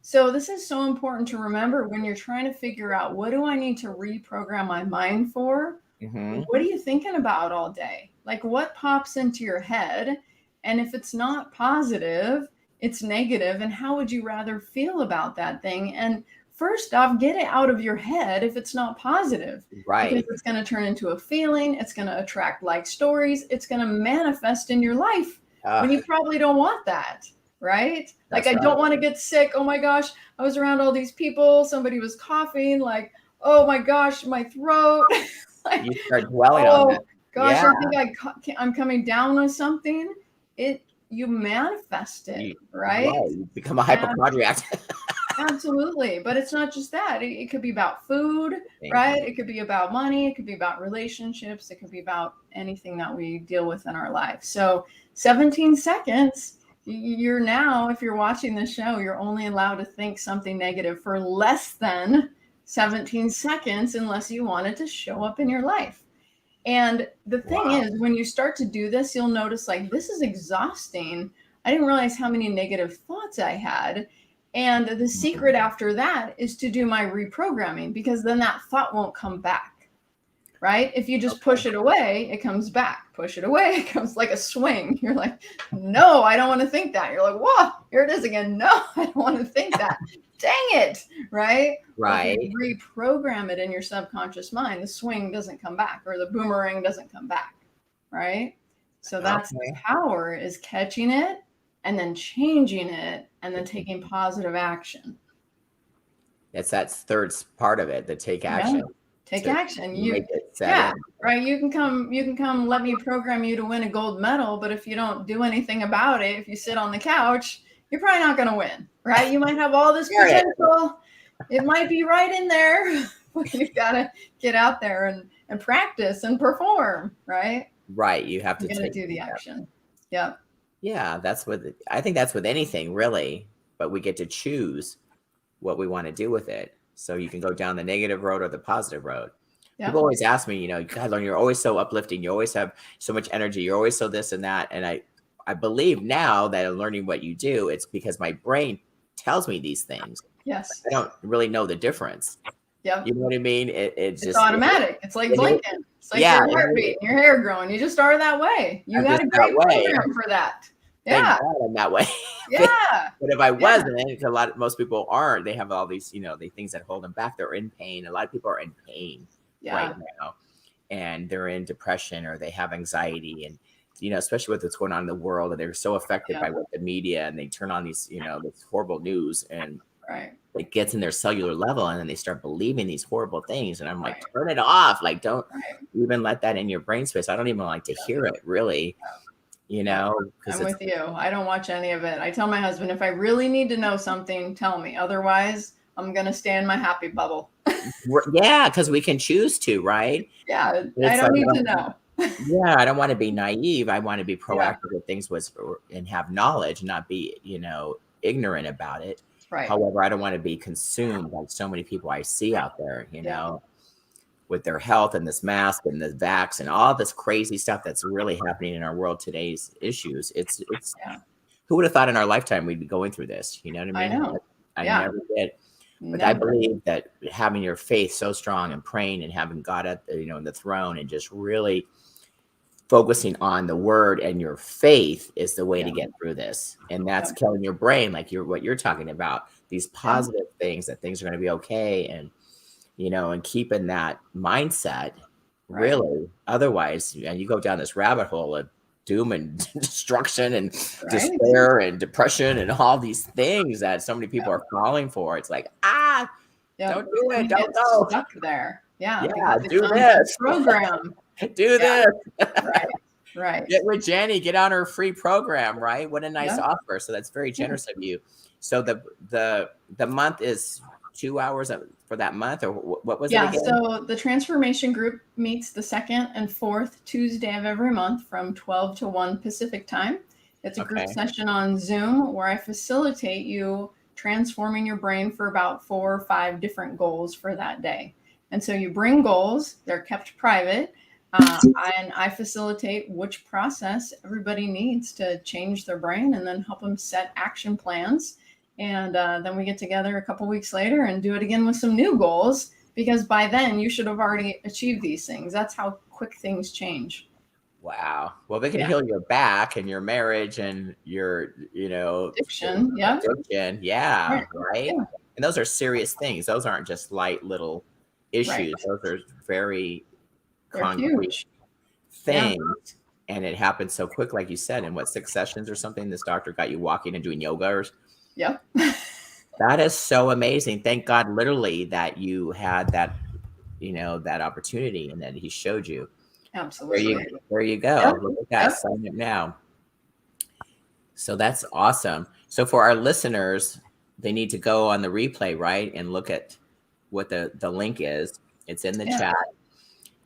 Speaker 2: So this is so important to remember when you're trying to figure out, what do I need to reprogram my mind for? Mm-hmm. What are you thinking about all day? Like, what pops into your head? And if it's not positive, it's negative. And how would you rather feel about that thing? And first off, get it out of your head if it's not positive.
Speaker 1: Right.
Speaker 2: Because it's going to turn into a feeling. It's going to attract like stories. It's going to manifest in your life when you probably don't want that. right? Like,
Speaker 1: That's
Speaker 2: I
Speaker 1: right.
Speaker 2: don't want to get sick. Oh my gosh, I was around all these people. Somebody was coughing. Like, oh my gosh, my throat. Like,
Speaker 1: You start dwelling on that.
Speaker 2: oh gosh,
Speaker 1: Yeah.
Speaker 2: I think I'm coming down with something. You manifest it,
Speaker 1: You,
Speaker 2: right?
Speaker 1: right. You become a
Speaker 2: And
Speaker 1: hypochondriac.
Speaker 2: absolutely. But it's not just that. It could be about food,
Speaker 1: Thank
Speaker 2: right?
Speaker 1: you.
Speaker 2: It could be about money. It could be about relationships. It could be about anything that we deal with in our life. So 17 seconds, you're now, if you're watching this show, you're only allowed to think something negative for less than 17 seconds unless you want it to show up in your life. And the thing
Speaker 1: Wow.
Speaker 2: is, when you start to do this, you'll notice like, this is exhausting. I didn't realize how many negative thoughts I had. And the secret after that is to do my reprogramming, because then that thought won't come back, right? If you just push it away, it comes back. Push it away, it comes like a swing. You're like, no, I don't want to think that. You're like, whoa, here it is again. No, I don't want to think that. Dang it, right? Well, if
Speaker 1: Right.
Speaker 2: you reprogram it in your subconscious mind, the swing doesn't come back, or the boomerang doesn't come back, right? So that's the
Speaker 1: Okay.
Speaker 2: power, is catching it and then changing it and then taking positive action.
Speaker 1: It's that third part of it, the take
Speaker 2: Yeah.
Speaker 1: action.
Speaker 2: Take
Speaker 1: to
Speaker 2: action.
Speaker 1: make it set
Speaker 2: Yeah,
Speaker 1: in.
Speaker 2: right. You can come let me program you to win a gold medal, but if you don't do anything about it, if you sit on the couch, you're probably not going to win, right? You might have all this potential. It might be right in there, but you've got to get out there and practice and perform, right?
Speaker 1: Right. You have to
Speaker 2: You got to do the action. Yep.
Speaker 1: Yeah, I think that's with anything really, but we get to choose what we want to do with it. So you can go down the negative road or the positive road.
Speaker 2: Yep.
Speaker 1: People always ask me, God, Lauren, you're always so uplifting. You always have so much energy. You're always so this and that. And I believe now that I'm learning what you do, it's because my brain tells me these things.
Speaker 2: Yes.
Speaker 1: I don't really know the difference.
Speaker 2: Yep.
Speaker 1: You know what I mean? It's just
Speaker 2: automatic. It's like blinking. It's like your heartbeat and your hair growing. You just are that way. You got a great program for that. Yeah.
Speaker 1: Thank God I'm that way.
Speaker 2: Yeah.
Speaker 1: But if I wasn't, most people aren't. They have all these, the things that hold them back. They're in pain. A lot of people are in pain right now, and they're in depression or they have anxiety, and especially with what's going on in the world, and they're so affected by what the media, and they turn on these, this horrible news, and it gets in their cellular level, and then they start believing these horrible things. And I'm like, turn it off. Like, don't even let that in your brain space. I don't even like to hear it, really. I'm
Speaker 2: with you. I don't watch any of it. I tell my husband, if I really need to know something, tell me. Otherwise, I'm going to stay in my happy bubble.
Speaker 1: Yeah, because we can choose to, right?
Speaker 2: Yeah, I don't need to know.
Speaker 1: Yeah, I don't want to be naive. I want to be proactive with things and have knowledge, not be, ignorant about it.
Speaker 2: Right.
Speaker 1: However, I don't want to be consumed like so many people I see out there, with their health and this mask and the vax and all this crazy stuff that's really happening in our world, today's issues. It's who would have thought in our lifetime we'd be going through this? You know what I mean?
Speaker 2: I know.
Speaker 1: I never did. But I believe that having your faith so strong and praying and having God at in the throne and just really focusing on the word and your faith is the way to get through this. And that's killing your brain, like what you're talking about, these positive things, that things are going to be okay. And, and keeping that mindset really, otherwise, you go down this rabbit hole of doom and destruction and despair and depression and all these things that so many people are falling for. It's like, don't do it. Don't go.
Speaker 2: Stuck there. Yeah.
Speaker 1: Do this.
Speaker 2: Program.
Speaker 1: Do this.
Speaker 2: Right.
Speaker 1: Get with Jenny. Get on her free program. Right. What a nice offer. So that's very generous of you. So the month is 2 hours for that month, or what was it again?
Speaker 2: So the transformation group meets the second and fourth Tuesday of every month from 12 to 1 Pacific time. It's a group session on Zoom where I facilitate you transforming your brain for about 4 or 5 different goals for that day. And so you bring goals, they're kept private, and I facilitate which process everybody needs to change their brain and then help them set action plans. And then we get together a couple weeks later and do it again with some new goals, because by then you should have already achieved these things. That's how quick things change.
Speaker 1: Wow. Well, they can heal your back and your marriage and your,
Speaker 2: addiction.
Speaker 1: Addiction. Yeah. Right. Yeah. And those are serious things. Those aren't just light little issues. Those are very concrete things And it happened so quick, like you said, in what, 6 sessions or something, this doctor got you walking and doing yoga.
Speaker 2: Yep.
Speaker 1: That is so amazing. Thank God, literally, that you had that, that opportunity and that he showed you.
Speaker 2: Absolutely.
Speaker 1: There you go.
Speaker 2: Yep.
Speaker 1: Look at that.
Speaker 2: Yep.
Speaker 1: Sign up now. So that's awesome. So for our listeners, they need to go on the replay, right? And look at what the link is. It's in the chat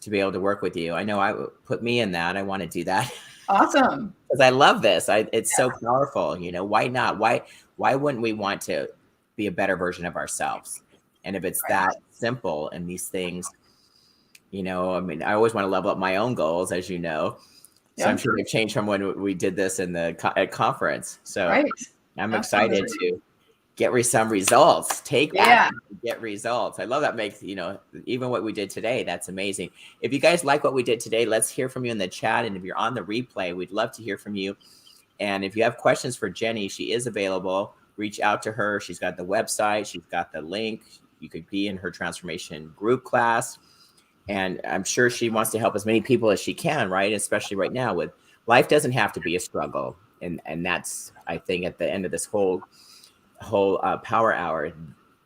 Speaker 1: to be able to work with you. I know I put me in that. I want to do that.
Speaker 2: Awesome.
Speaker 1: Because I love this. It's so powerful. Why not? Why wouldn't we want to be a better version of ourselves? And if it's that simple and these things, I mean, I always want to level up my own goals, as you know. So I'm sure they've changed from when we did this in the at conference. So I'm excited to get some results. Take action, get results. I love that. Makes, even what we did today, that's amazing. If you guys like what we did today, let's hear from you in the chat. And if you're on the replay, we'd love to hear from you. And if you have questions for Jenny, she is available. Reach out to her. She's got the website. She's got the link. You could be in her transformation group class. And I'm sure she wants to help as many people as she can, right? Especially right now, with life doesn't have to be a struggle. And that's, I think, at the end of this whole power hour,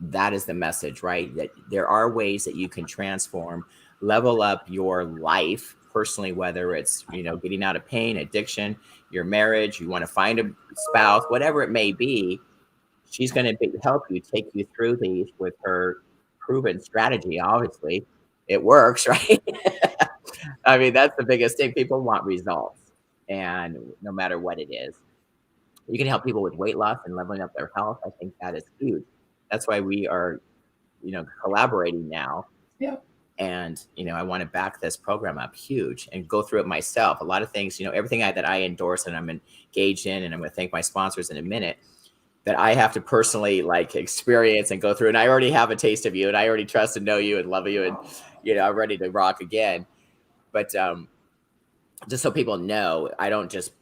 Speaker 1: that is the message, right? That there are ways that you can transform, level up your life personally, whether it's, getting out of pain, addiction, your marriage, you want to find a spouse, whatever it may be. She's going to help you, take you through these with her proven strategy. Obviously, it works, right? I mean, that's the biggest thing. People want results, and no matter what it is, you can help people with weight loss and leveling up their health. I think that is huge. That's why we are, collaborating now.
Speaker 2: Yep.
Speaker 1: And, I want to back this program up huge and go through it myself. A lot of things, everything that I endorse and I'm engaged in, and I'm going to thank my sponsors in a minute, that I have to personally experience and go through. And I already have a taste of you, and I already trust and know you and love you, and, I'm ready to rock again. But just so people know, I don't just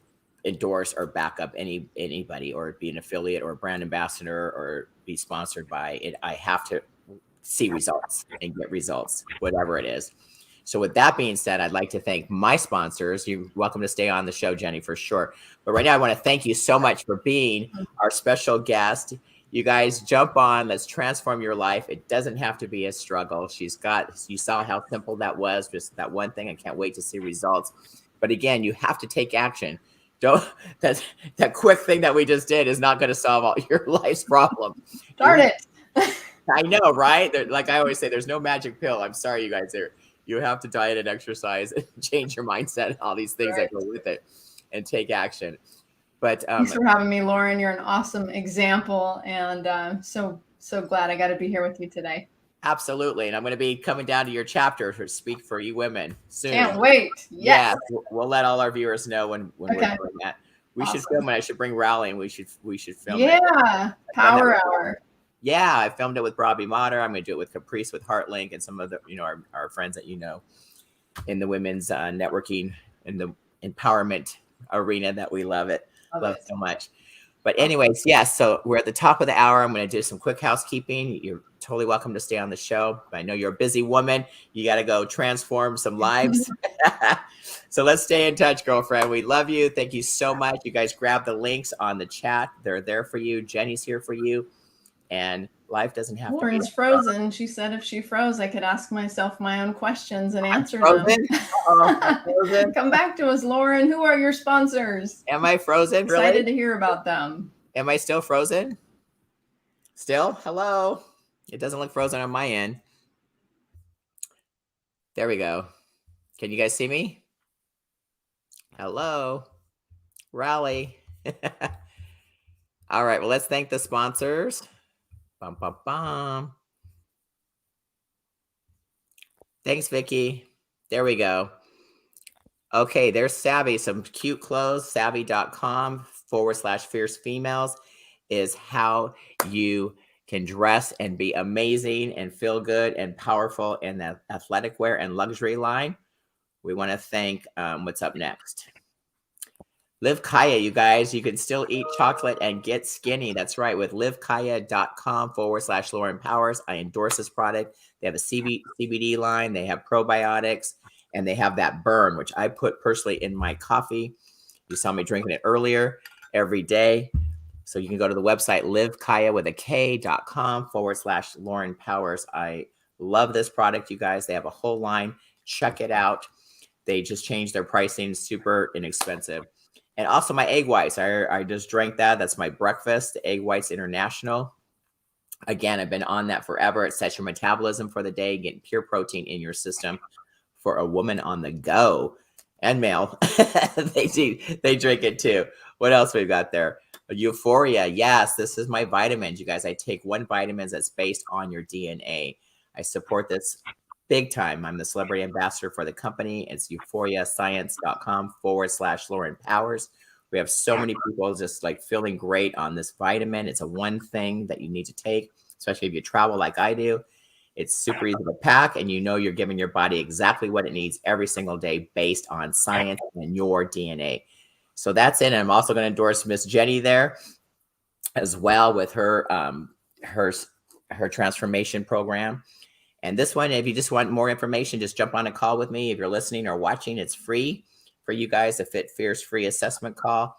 Speaker 1: endorse or back up anybody or be an affiliate or a brand ambassador or be sponsored by it. I have to see results and get results, whatever it is. So with that being said, I'd like to thank my sponsors. You're welcome to stay on the show, Jenny, for sure. But right now, I want to thank you so much for being our special guest. You guys jump on. Let's transform your life. It doesn't have to be a struggle. You saw how simple that was. Just that one thing. I can't wait to see results. But again, you have to take action. That quick thing that we just did is not going to solve all your life's problems.
Speaker 2: Darn it.
Speaker 1: I know, right? Like I always say, there's no magic pill. I'm sorry, you guys. You have to diet and exercise and change your mindset and all these things that go with it and take action. But
Speaker 2: thanks for having me, Lauren. You're an awesome example. And so glad I got to be here with you today.
Speaker 1: Absolutely. And I'm going to be coming down to your chapter to speak for you women soon.
Speaker 2: Can't wait. Yes.
Speaker 1: Yeah, we'll let all our viewers know when we're doing that. We should film it. I should bring Rally, and we should film it.
Speaker 2: Yeah. Power Hour.
Speaker 1: Yeah, I filmed it with Robbie Motter. I'm going to do it with Caprice, with Heartlink, and some of the, our friends that in the women's networking and the empowerment arena that we love so much. But anyways, yes, so we're at the top of the hour. I'm going to do some quick housekeeping. You're totally welcome to stay on the show. I know you're a busy woman. You got to go transform some lives. So let's stay in touch, girlfriend. We love you. Thank you so much. You guys grab the links on the chat. They're there for you. Jenny's here for you. And life doesn't have
Speaker 2: Lauren's
Speaker 1: to be
Speaker 2: frozen. She said if she froze, I could ask myself my own questions and answer them.
Speaker 1: Frozen?
Speaker 2: Come back to us, Lauren. Who are your sponsors?
Speaker 1: Am I frozen?
Speaker 2: Excited
Speaker 1: really?
Speaker 2: to hear about them.
Speaker 1: Am I still frozen? Still? Hello? It doesn't look frozen on my end. There we go. Can you guys see me? Hello? Rally. All right. Well, let's thank the sponsors. Bum, bum, bum. Thanks, Vicky. There we go. Okay, there's Savvy. Some cute clothes. Savvy.com/fierce females is how you can dress and be amazing and feel good and powerful in the athletic wear and luxury line. We want to thank what's up next. Live Kaya, you guys. You can still eat chocolate and get skinny. That's right. With livekaya.com/Lauren Powers. I endorse this product. They have a CBD line. They have probiotics. and they have that burn, which I put personally in my coffee. You saw me drinking it earlier every day. So you can go to the website livekaya.com/Lauren Powers. I love this product, you guys. They have a whole line. Check it out. They just changed their pricing, super inexpensive. And also my egg whites. I just drank that. That's my breakfast, the Egg Whites International. Again, I've been on that forever. It sets your metabolism for the day, getting pure protein in your system for a woman on the go and male. They drink it too. What else we've got there? Euphoria. Yes, this is my vitamins. You guys, I take one vitamin that's based on your DNA. I support this big time. I'm the celebrity ambassador for the company. It's euphoriascience.com/Lauren Powers. We have so many people just like feeling great on this vitamin. It's a one thing that you need to take, especially if you travel like I do. It's super easy to pack, and you know you're giving your body exactly what it needs every single day based on science and your DNA. So that's it. And I'm also going to endorse Miss Jenny there as well with her her transformation program. And this one, if you just want more information, just jump on a call with me. If you're listening or watching, it's free for you guys. The Fit Fierce free assessment call.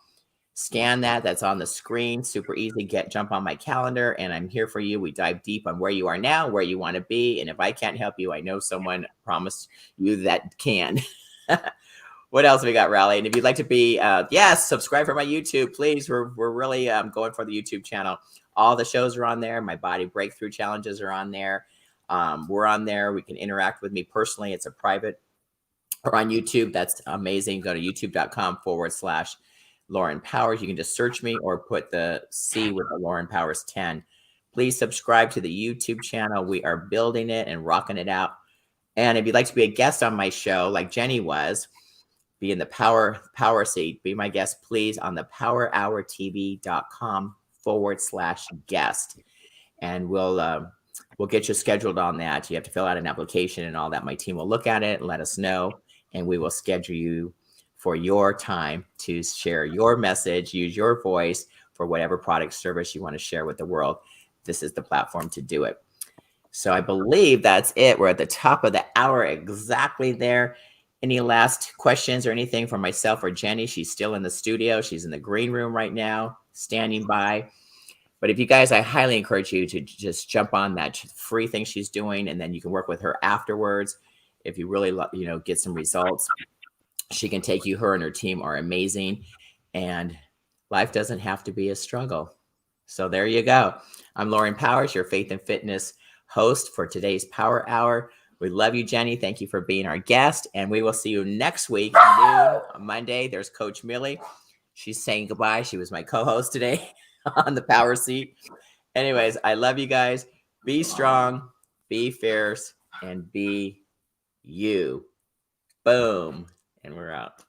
Speaker 1: Scan that. That's on the screen. Super easy. Jump on my calendar, and I'm here for you. We dive deep on where you are now, where you want to be. And if I can't help you, I know someone promised you that can. What else we got, Raleigh? And if you'd like to be, yes, subscribe for my YouTube, please. We're really going for the YouTube channel. All the shows are on there. My body breakthrough challenges are on there. We're on there. We can interact with me personally. It's a private or on YouTube. That's amazing. Go to youtube.com/Lauren Powers. You can just search me or put the C with the Lauren Powers 10. Please subscribe to the YouTube channel. We are building it and rocking it out. And if you'd like to be a guest on my show, like Jenny was, be in the power seat, be my guest, please, on the powerhourtv.com/guest. And we'll get you scheduled on that. You have to fill out an application and all that. My team will look at it and let us know, and we will schedule you for your time to share your message, use your voice for whatever product service you want to share with the world. This is the platform to do it. So I believe that's it. We're at the top of the hour exactly there. Any last questions or anything from myself or Jenny? She's still in the studio. She's in the green room right now, standing by. But if you guys, I highly encourage you to just jump on that free thing she's doing, and then you can work with her afterwards. If you really, get some results, she can take you. Her and her team are amazing, and life doesn't have to be a struggle. So there you go. I'm Lauren Powers, your faith and fitness host for today's Power Hour. We love you, Jenny. Thank you for being our guest, and we will see you next week, noon on Monday. There's Coach Millie. She's saying goodbye. She was my co-host today on the power seat. Anyways, I love you guys. Be strong, be fierce, and be you. Boom. And we're out.